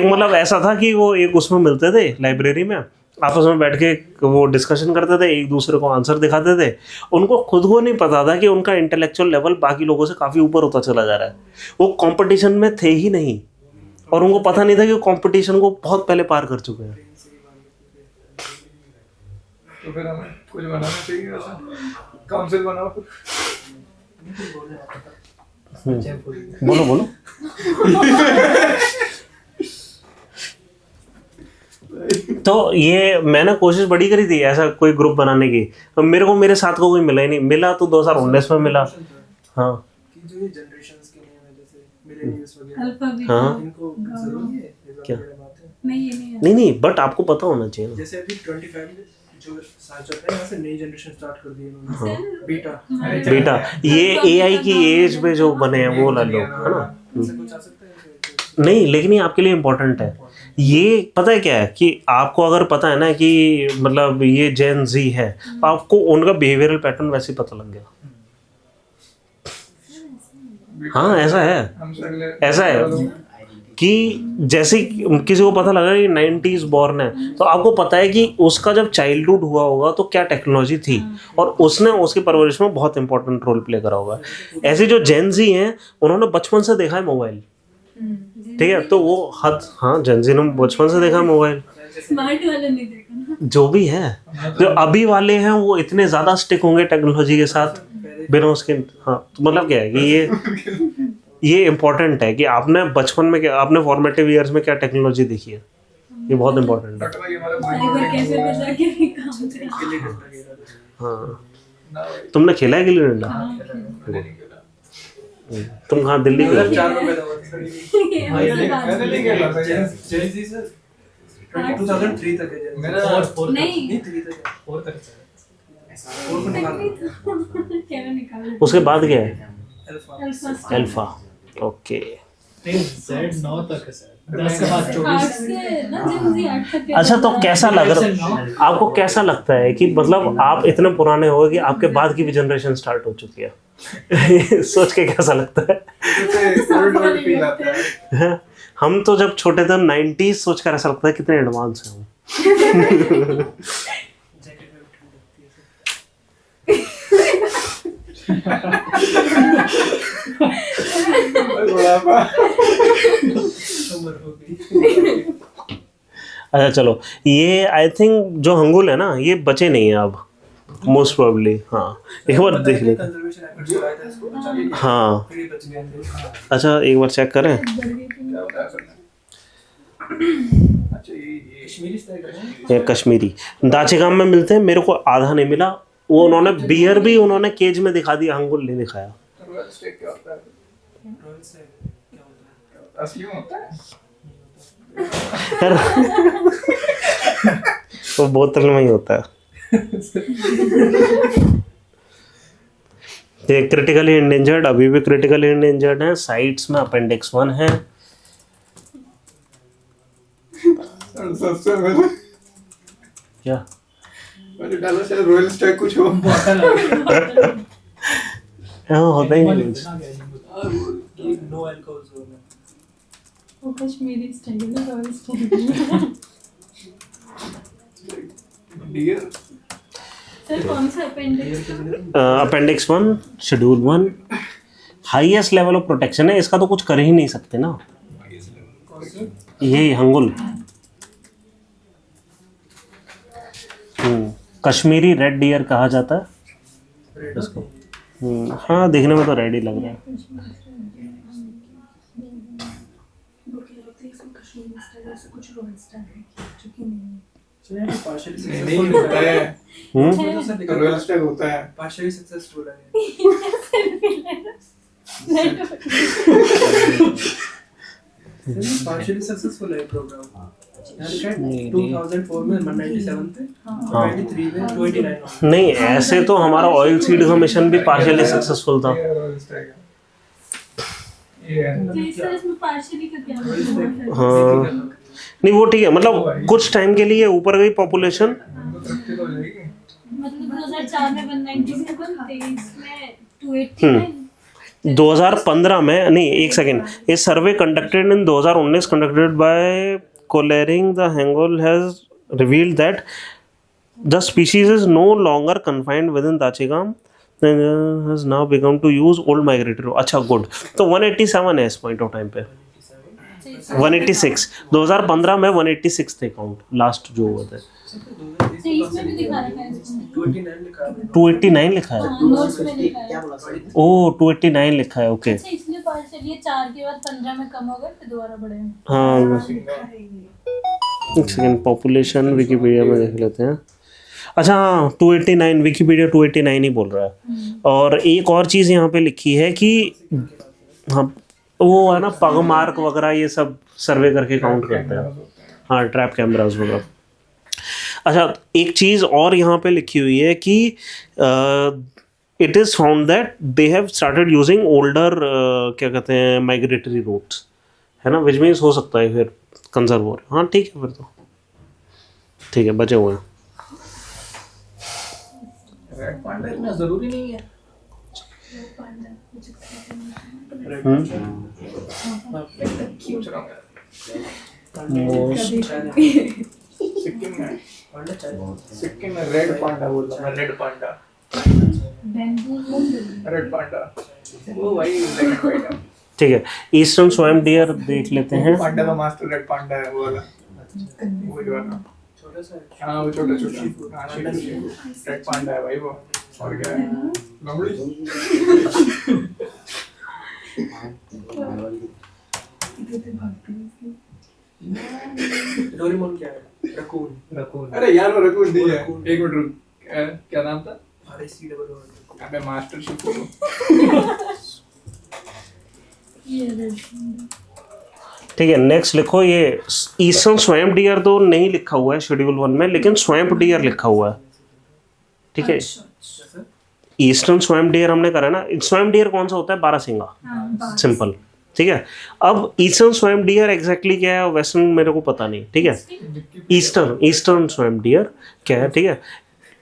मतलब ऐसा था कि वो एक उसमें मिलते थे लाइब्रेरी में, आपस में बैठ के वो डिस्कशन करते थे, एक दूसरे को आंसर दिखाते थे। उनको खुद को नहीं पता था कि उनका इंटेलेक्चुअल लेवल बाकी लोगों से काफ़ी ऊपर होता चला जा रहा है। वो कंपटीशन में थे ही नहीं, और उनको पता नहीं था कि वो कंपटीशन को बहुत पहले पार कर चुके हैं। तो फिर हमें कुछ बनाना चाहिए ऐसा, काउंसिल बनाओ फिर। बोलो बोलो। तो ये मैंने कोशिश बड़ी करी थी ऐसा कोई ग्रुप बनाने की, तो मेरे को मेरे साथ को कोई मिला ही नहीं। मिला तो 2019 में मिला। हाँ कि जो ये जनरेशंस के नेम है जैसे मिलेनियल्स वगैरह, अल्फा बीटा हाँ इनको जरूरी है ये क्या? बात है। नहीं ये नहीं है। नहीं, बट आपको पता होना चाहिए ना। जैसे अभी 25 जो साल चल रहा है, यहाँ से नई जनरेशन स्टार्ट कर दी इन्होंने। हाँ। बीटा बेटा ये AI की एज में जो बने हैं वो ला लो, है ना। ऐसा कुछ आ सकता है नहीं, लेकिन ये आपके लिए इम्पोर्टेंट है। ये पता है क्या है कि आपको अगर पता है ना कि मतलब ये जेन जी है, तो आपको उनका बिहेवियरल पैटर्न वैसे ही पता लग गया। हाँ ऐसा है, ऐसा है कि जैसे किसी को पता लगा कि 90s बॉर्न है, तो आपको पता है कि उसका जब चाइल्डहुड हुआ होगा तो क्या टेक्नोलॉजी थी, और उसने उसकी परवरिश में बहुत इंपॉर्टेंट रोल प्ले करा होगा। ऐसे जो जेन जी हैं उन्होंने बचपन से देखा है मोबाइल, ठीक है, तो वो हाँ जेन जी ने बचपन से देखा है मोबाइल। स्मार्ट वाले नहीं देखा ना। जो भी है, जो अभी वाले हैं वो इतने ज़्यादा स्टिक होंगे टेक्नोलॉजी के साथ बिना उसके। हाँ तो मतलब क्या है कि ये इम्पोर्टेंट है कि आपने बचपन में क्या, आपने फॉर्मेटिव ईयर्स में क्या टेक्नोलॉजी देखी है, ये बहुत इम्पोर्टेंट है। साइबर कैफे पे जाके भी काम करा। हाँ तुमने खेला है गिल्ली डंडा? तुम कहाँ, दिल्ली के? 4 रुपए दवा मैंने नहीं खेला था ये। जेन जी सर 2003 तक है। मेरा नहीं 3 तक है। 4 तक फोर को निकाल क्या निकाला? उसके बाद क्या है? Alpha alpha. ओके Z 9 तक है सर, 10 के बाद 24। 8 से ना Gen Z 8 तक है। अच्छा, तो कैसा लग रहा, आपको कैसा लगता है कि मतलब आप इतने पुराने हो कि आपके बाद की भी जनरेशन स्टार्ट हो चुकी है? सोच के कैसा लगता है? ओल्ड ओल्ड फील आता है। हम तो जब छोटे थे 90s सोच कर ऐसा लगता है कितने एडवांस हैं हम। जैकेट में ठंड लगती है बुढ़ापा उम्र हो गई। अच्छा चलो, ये आई थिंक जो हंगुल है ना ये बचे नहीं है अब, मोस्ट प्रोबेबली। हाँ एक बार देख लेते हैं। कंजर्वेशन एफर्ट्स लगाया था इसको अचानक हाँ फिर ये बच गए थे। अच्छा एक बार चेक करें। क्या होता है असल में? अच्छा ये कश्मीरी स्टाइल का है। ये कश्मीरी दाचेगाम में मिलते हैं, मेरे को आधा नहीं मिला। वो उन्होंने बियर भी उन्होंने केज में दिखा दिया, हंगुल नहीं दिखाया। रॉयल स्टेक क्या होता है? रॉयल स्टाइल क्या होता है? क्या होता है? असली में होता है? वो बोतल में ही होता है। ये क्रिटिकली इंडेंजर्ड, अभी भी क्रिटिकली इंडेंजर्ड है। साइट्स में अपेंडिक्स 1 है। और सबसे पहले क्या मैंने डाला शायद रॉयल स्टेक कुछ हो। हाँ होता ही नहीं। ये नो अल्कोहल जोन है। वो कश्मीरी स्टाइल है, रॉयल स्टाइल। डियर सर कौन सा appendix? Appendix 1 schedule 1 highest level of protection है, इसका तो कुछ कर ही नहीं सकते ना। ये हंगुल कश्मीरी रेड डियर कहा जाता है इसको। हाँ देखने में तो रेड ही लग रहा है। वो कह रहे थे इसमें कश्मीरी स्टाइल ऐसा कुछ रॉयल स्टाइल है जो कि नहीं है। चलिए ये पार्शियली नहीं होता है। सक्सेसफुल रॉयल स्टेक होता है। पार्शियली सक्सेसफुल है। पार्शियली सक्सेसफुल है प्रोग्राम। यहाँ लिखा है 2004 में 197 पे, 23 में 29। नहीं ऐसे तो हमारा ऑयल सीड का मिशन भी पार्शियली सक्सेसफुल था। ये रॉयल स्टेक है। ये सर इसमें पार्शियली का क्या मतलब है? हाँ नहीं वो ठीक है, मतलब कुछ टाइम के लिए ऊपर गई पॉपुलेशन। तरक्की तो हो जाएगी। मतलब 2004 में 197, 23 में 289। 2015 में नहीं, एक सेकेंड, ये survey conducted in 2019 conducted by collaring the hangul has revealed that the species is no longer confined within Dachigam has now become to use old migratory. अच्छा गुड, तो 187 है इस पॉइंट ऑफ टाइम पे। 186 2015 में 186 थे count last जो हुआ था। 23 में भी दिखा रखा है इसमें। 29 लिखा है। 289 लिखा है। हाँ नोट्स में लिखा है। ओ 289 लिखा है, ओके। अच्छा इसलिए पार्शियली ये 4 के बाद 15 में कम हो गए फिर दोबारा बढ़े। हाँ एक सेकेंड, पॉपुलेशन विकिपीडिया में देख लेते हैं। अच्छा हाँ 289, विकिपीडिया 289 ही बोल रहा है। और एक और चीज़ यहाँ पे लिखी है कि हाँ वो है ना पग मार्क वगैरह ये सब सर्वे करके काउंट करते हैं। हाँ ट्रैप कैमरास वगैरह। अच्छा एक चीज़ और यहाँ पे लिखी हुई है कि it is found that they have started using older क्या कहते हैं माइग्रेटरी रूट्स, है ना, विच मीन्स हो सकता है फिर कंजर्व हो रहे। हाँ ठीक है फिर तो ठीक है, बचे हुए हैं। रेड पांडा इतना जरूरी नहीं है। पूछ रहा हूँ सिक्किम में, पांडा चाहिए। सिक्किम में रेड पांडा बोल रहा मैं, रेड पांडा, रेड पांडा वो वही रेड पांडा। ठीक है, ईस्टर्न स्वयं डियर देख लेते हैं। पांडा का मास्टर रेड पांडा है वो वाला, वही वाला। छोटा सा है। हाँ वो छोटा छोटा, हाँ शिपू रेड पांडा है भाई वो। और क्या है लंगड़ी। डोरेमोन क्या है? रकून। रकून। अरे यार वो रकून नहीं है, एक मिनट रुक, क्या नाम था? RACOON। अबे मास्टर शिपू। ठीक है नेक्स्ट लिखो, ये ईस्टर्न स्वैम्प डियर तो नहीं लिखा हुआ है शेड्यूल 1 में, लेकिन स्वैम्प डियर लिखा हुआ है। ठीक है, ईस्टर्न स्वैम्प डियर हमने करा ना। स्वैम्प डियर कौन सा होता है? बारहसिंगा, सिंपल। ठीक है, अब ईस्टर्न स्वैम्प डियर एग्जैक्टली क्या है, वेस्टर्न मेरे को पता नहीं। ठीक है, ईस्टर्न स्वैम्प डियर क्या है? ठीक है,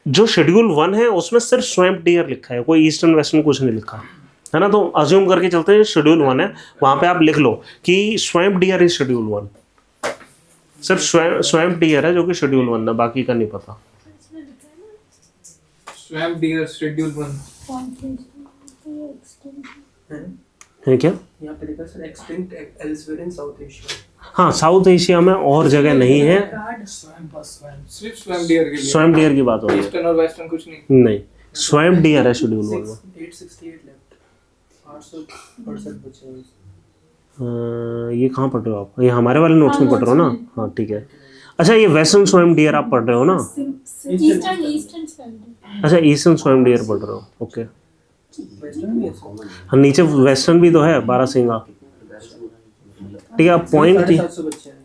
जो शेड्यूल 1 है उसमें सिर्फ स्वैम्प डियर लिखा है, कोई ईस्टर्न वेस्टर्न कुछ नहीं लिखा है ना। तो अज्यूम करके चलते हैं शेड्यूल 1 है, वहां पे आप लिख लो कि स्वैम्प डियर इज शेड्यूल 1। सिर्फ स्वैम्प डियर है जो कि शेड्यूल 1 है, बाकी का नहीं पता। स्वैम्प डियर शेड्यूल 1 है क्या? यहाँ पे लिखा sir extinct elsewhere in south Asia. हाँ साउथ एशिया में और जगह नहीं है। सिर्फ स्वयं डियर के लिए स्वयं डियर की बात हो रही है। ईस्टर्न और वेस्टर्न कुछ नहीं। नहीं स्वयं डियर है शेड्यूल वन में। 868 लेफ्ट 868 बचे हैं। ये कहाँ पढ़ रहे हो आप? ये हमारे वाले नोट्स में पढ़ रहे हो ना? हाँ ठीक है। अच्छा ये वेस्टर्न स्वयं डियर आप पढ़ रहे हो ना? Eastern standard. अच्छा ईस्टर्न स्वयं डियर पढ़ रहे हो, ओके। वेस्टर्न भी है इसमें। हाँ नीचे वेस्टर्न भी तो है, बारहसिंगा। ठीक है पॉइंट 750 बच्चे हैं।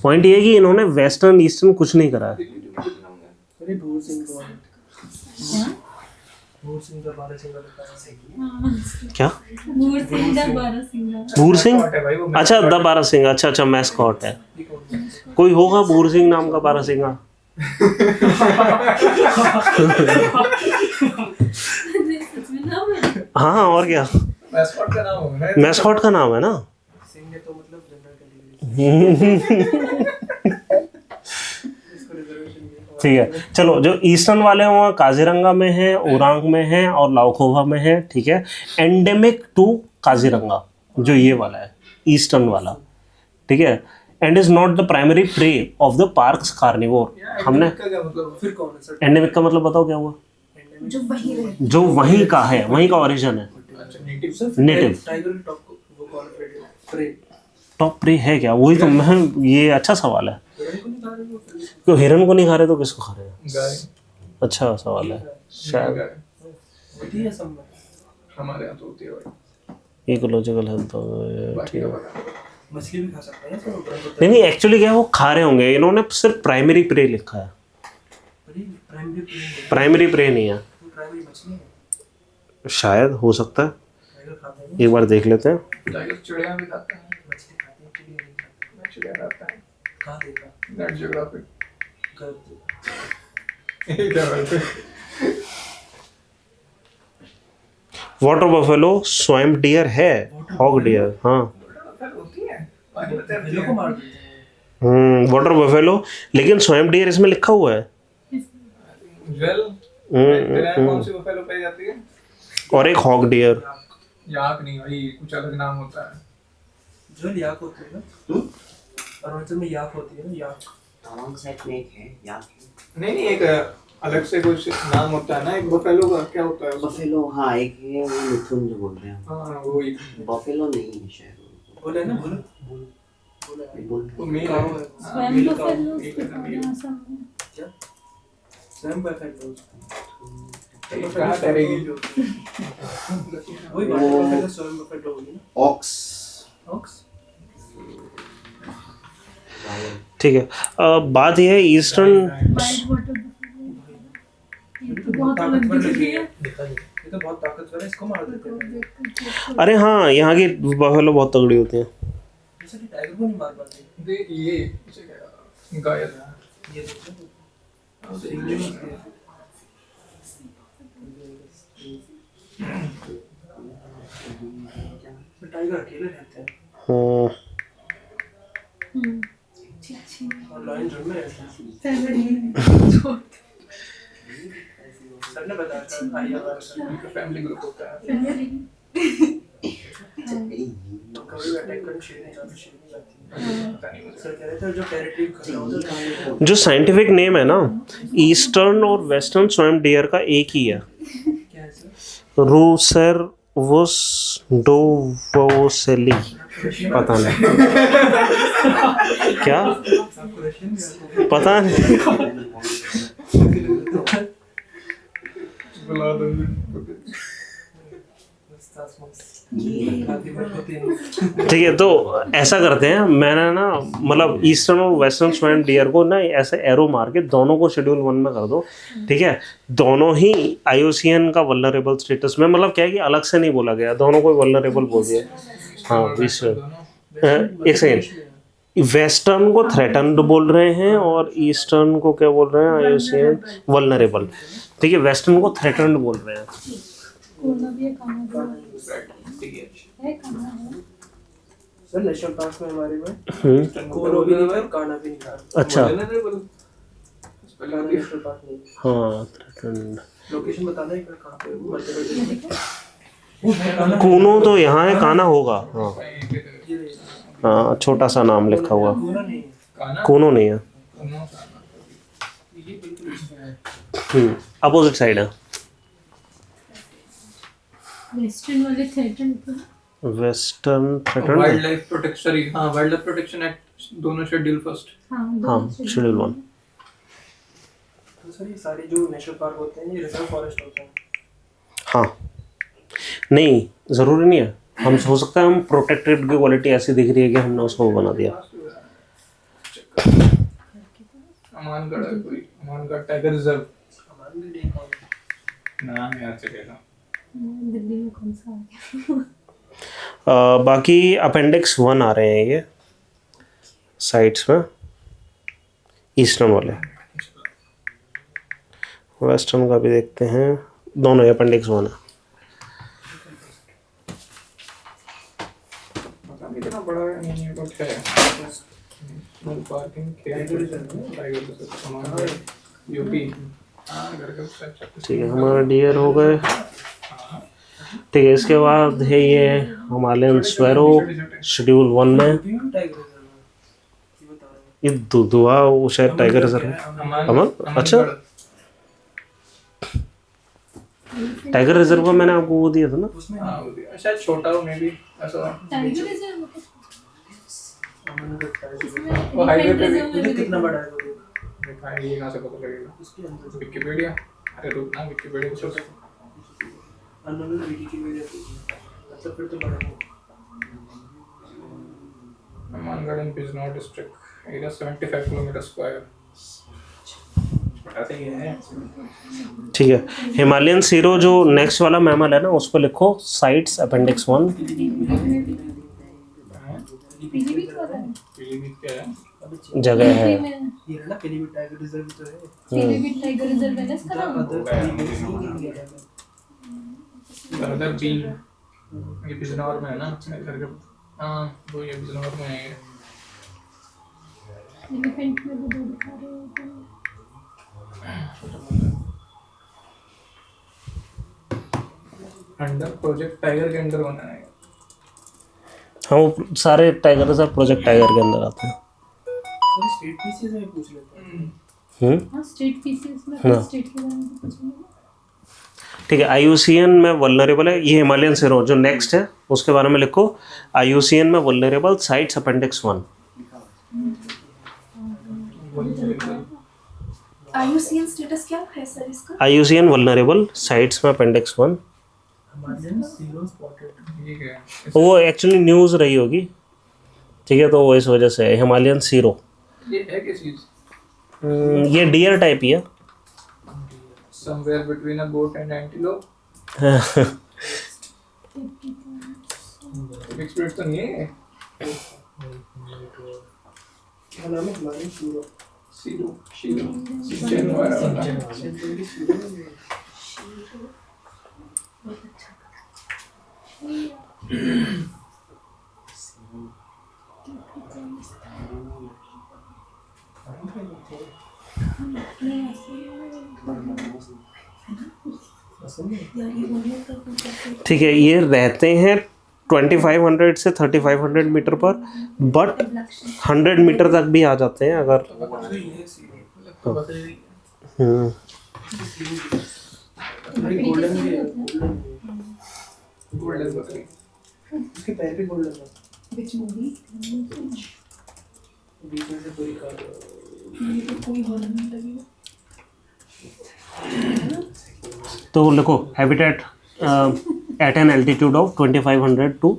पॉइंट ये है कि इन्होंने वेस्टर्न ईस्टर्न कुछ नहीं करा है। अरे भूर सिंह को भूर सिंह का 12 सिंह लिखा है। क्या? भूर सिंह दा 12 सिंह। भूर सिंह? है भाई वो अच्छा द बारहसिंगा, अच्छा अच्छा मैस्कॉट है। कोई होगा भूर सिंह नाम का बारहसिंगा? सच में नाम है? हाँ हाँ और क्या, मैस्कॉट का नाम है। मैस्कॉट का नाम है ना। सिंह ने तो मतलब जनरल कैटेगरी इसको रिजर्वेशन दिया। ठीक है चलो, जो ईस्टर्न वाले हैं वो काजीरंगा में है, ओरांग में है और लाओखोवा में है। ठीक है, एंडेमिक टू काजीरंगा जो ये वाला है ईस्टर्न वाला, ठीक है, and is not the primary pray of the parks carnivore. हमने का क्या मतलब? फिर कौन है सर? एंडेमिक का मतलब बताओ क्या हुआ? जो वही रहे जो वहीं का है, वहीं का ओरिजिन है। अच्छा native sir native tiger top वो कौन प्रे टॉप प्रे है क्या? वही तो मैं, ये अच्छा सवाल है। हिरन को नहीं खा रहे वो फिर तो हिरन को नहीं खा रहे तो किसको खा रहे हैं? गाय अच्छा सवाल है शायद। गाय होती है सब में। हमारे यहाँ तो होती है भाई। इकोलॉजिकल हेल्थ तो बाकी ठीक का है। पता मछली भी खा सकते हैं सर वो नहीं नहीं एक्चुअली क्या है, वो खा रहे होंगे, इन्होंने सिर्फ प्राइमरी प्रे लिखा है। प्राइमरी प्रे प्राइमरी प्रे नहीं है प्राइमरी मछली है। शायद, हो सकता है, टाइगर खाते हैं एक बार देख लेते हैं। टाइगर चिड़िया भी खाता है। मछली खाते हैं चिड़िया नहीं खाते। मैं चिड़िया खाता है। कहाँ देखा? नेट ज्योग्राफी गलत देखा। क्या बोलते हैं? वाटर बफेलो स्वयं डियर है, हॉग डियर, हाँ होती है पानी में तैरती बिल्लो है। को मार देते हैं। वाटर बफेलो, लेकिन स्वयं डियर इसमें लिखा हुआ है। वेल तेरा कौन सी बफेलो पाई जाती है? और एक हॉग डियर। याक नहीं भाई, कुछ अलग नाम होता है। जो याक होती है ना, अरुणाचल में याक होती है ना, याक। तवांग साइड में एक है याक है। नहीं नहीं, एक अलग से कुछ नाम होता है ना एक बफेलो का, क्या होता है उसका? बफेलो, हाँ एक है वो मिथुन जो बोलते हैं। हाँ वो ही बफेलो नहीं है शायद। बोले ना बोले बोले बुल वो मेल काऊ है। है। स्वयं मेल तो काऊ। फेलो एक है ना, मेल। क्या? स्वयं बफेलो। कहाँ तैरेगी? वही बात है, बफेलो स्वयं बफेलो होगी ना। ऑक्स। ऑक्स। ठीक है, बात यह है ईस्टर्न, वाइट वाटर ये तो बहुत अलग दिख रही है। ये तो बहुत ताकतवर है, इसको मार देते हैं। अरे हाँ यहाँ की बफेलो बहुत तगड़ी होती हैं। जैसे कि टाइगर को नहीं मार पाते। देख ये इसे क्या गायब है। ये देखो तो इंग्लिश टाइगर अकेले रहते हैं और लायन झुंड में रहते हैं। सर ने बताया था आइए उनका फैमिली ग्रुप होता है। तो कभी अटैक करने शेर नहीं जाती, शेर नहीं जाती। पता नहीं मुझे। सर कह रहे थे जो टेरिटरी खतरा होता है जो साइंटिफिक नेम है ना, ईस्टर्न और वेस्टर्न स्वयं डियर का एक ही है, क्या है सर? रूसर वोस डोवोसेली, पता नहीं क्या, आपको रशियन भी आता है? पता नहीं। बुला दो। ठीक है, तो ऐसा करते हैं, मैंने ना मतलब ईस्टर्न और वेस्टर्न स्वयं डियर को ना ऐसे एरो मार के दोनों को शेड्यूल 1 में कर दो। ठीक है, दोनों ही IUCN का वल्नरेबल स्टेटस में, मतलब क्या है कि अलग से नहीं बोला गया, दोनों को वल्नरेबल बोल दिया। हाँ एक सेकेंड, वेस्टर्न को थ्रेटन्ड बोल रहे हैं और ईस्टर्न को क्या बोल रहे हैं IUCN वल्नरेबल। ठीक है, वेस्टर्न को थ्रेटन्ड बोल रहे हैं। कोना भी है, काना भी है, काना है। सर नेशनल पार्क में हमारे में कोरो भी नहीं है और काना भी नहीं है। अच्छा काना नेशनल पार्क नहीं है। हाँ थ्रेटन्ड, लोकेशन बताना है कहाँ पे मध्य प्रदेश में। कूनो तो यहाँ है, काना होगा। हाँ ये हाँ छोटा सा नाम लिखा हुआ, पूरा नहीं है, काना कोनो नहीं है। काना ये बिल्कुल इसमें है। अपोजिट साइड है। वेस्टर्न वाले theatre western threaten, wild life protection, हाँ वाइल्ड लाइफ प्रोटेक्शन एक्ट दोनों शेड्यूल फर्स्ट। हाँ हाँ शेड्यूल 1। तो सर ये सारे जो नेशनल पार्क होते हैं ये रिजर्व फॉरेस्ट होते हैं। हाँ नहीं ज़रूरी नहीं है, हम हो सकता है हम प्रोटेक्टेड की क्वालिटी ऐसी दिख रही है कि हमने उसको वो बना दिया। अमानगढ़ है कोई, अमानगढ़ टाइगर रिजर्व हमारे लिए एक और नाम याद चलेगा। दिल्ली में कौन सा आ गया? बाकी अपेंडिक्स 1 आ रहे हैं ये साइट्स में, ईस्टर्न वाले। वेस्टर्न का भी देखते हैं, दोनों अपेंडिक्स 1 है। पता नहीं कितना बड़ा है, नहीं है कुछ है। Small parking tiger reserve, tiger reserve Amangarh UP. हाँ घर का अच्छा ठीक है, हमारा डियर हो गए। ठीक है, इसके बाद है ये हिमालयन स्वेरो शेड्यूल 1 में। टाइगर रिजर्व है, ये बता रहे हैं। ये दुआ वो शायद टाइगर रिजर्व है। अमन अच्छा, टाइगर रिजर्व का मैंने आपको वो दिया था ना। उसमें हाँ वो भी शायद छोटा हो मे भी ऐसा। Tiger reserve Amangarh tiger reserve. इसमें वो हाईवे पे भी ये कितना बड़ा है वो? देखा है, ये कहाँ से पता लगेगा? उसके अंदर विकिपीडिया। अरे रुक ना, विकिपीडिया चल रहा है। अननोन विकिपीडिया मतलब फिर तो बड़ा है। Amangarh in Bijnor district, area 75 kilometre square. बड़ा सही है। ठीक है, हिमालयन सीरो जो नेक्स्ट वाला मैमल है ना, उस पर लिखो साइट्स अपेंडिक्स 1। पीलीभीत वाला है। पीलीभीत क्या है? जगह है। ये है ना पीलीभीत टाइगर रिजर्व तो है। पीलीभीत टाइगर रिजर्व है ना इसका नाम? अदर पीलीभीत नहीं है। अदर बीन ये बिजनौर में है ना घर के। हाँ वो ये बिजनौर में है। एलिफेंट में वो दो दिखा रहे होते हैं। अंडर प्रोजेक्ट टाइगर के अंडर बनाया है। हाँ वो सारे टाइगर रिजर्व प्रोजेक्ट टाइगर के अंदर आते हैं। सर स्टेट पीसीएस में पूछ लेते हैं। हाँ स्टेट पीसीएस में हाँ। स्टेट के बारे में पूछेंगे। ठीक है, IUCN में वल्नरेबल है ये हिमालयन सीरो जो नेक्स्ट है, उसके बारे में लिखो IUCN में vulnerable CITES appendix 1। IUCN status क्या है सर इसका? IUCN वल्नरेबल साइट्स में अपेंडिक्स 1। Himalayan serow spotted. ठीक है। वो एक्चुअली न्यूज़ रही होगी, ठीक है, तो वो इस वजह से हिमालयन सीरो। ये है किस चीज? ये डियर टाइप ही है। Somewhere between a goat and antelope. Mix breed तो नहीं है। क्या नाम है हिमालयन सीरो? सीरो शीरो सिंचन वाला। ठीक है, ये रहते हैं 2500 से 3500 मीटर पर, बट 100 मीटर तक भी आ जाते हैं अगर। गोल्डन भी है। गोल्डन बकरी। उसके पैर भी गोल्डन है। Which movie? बीच में से पूरी कार। ये तो कोई हॉरर नहीं लगेगा। तो लिखो habitat at an altitude of 2500 to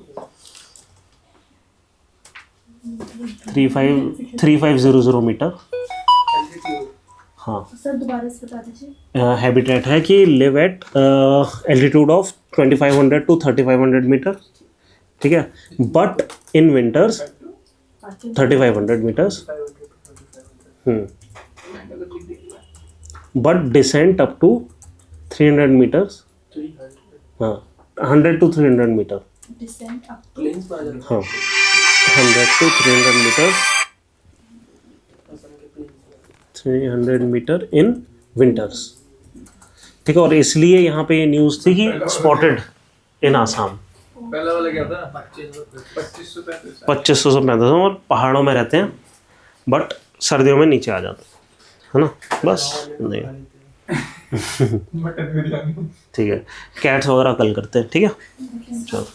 3500 metre. हाँ, सर दोबारा से बता दीजिए। हैबिटेट है कि live at altitude of 2500 to 3500 metre, ठीक है, but in winters 3500 metres, but descent up to 300 metres. हाँ 100 to 300 metre. Descent up to plains में आ जाते हाँ 100 to 300 metres, 300 metre in winters, ठीक है। और इसलिए यहाँ पे ये न्यूज़ थी कि स्पॉटेड इन आसाम। पहला वाला क्या था 2535 2500 से 3500 और पहाड़ों में रहते हैं बट सर्दियों में नीचे आ जाते हैं, है ना, बस नहीं मटन बिरयानी ठीक है। कैट्स वगैरह कल करते हैं, ठीक है, चलो।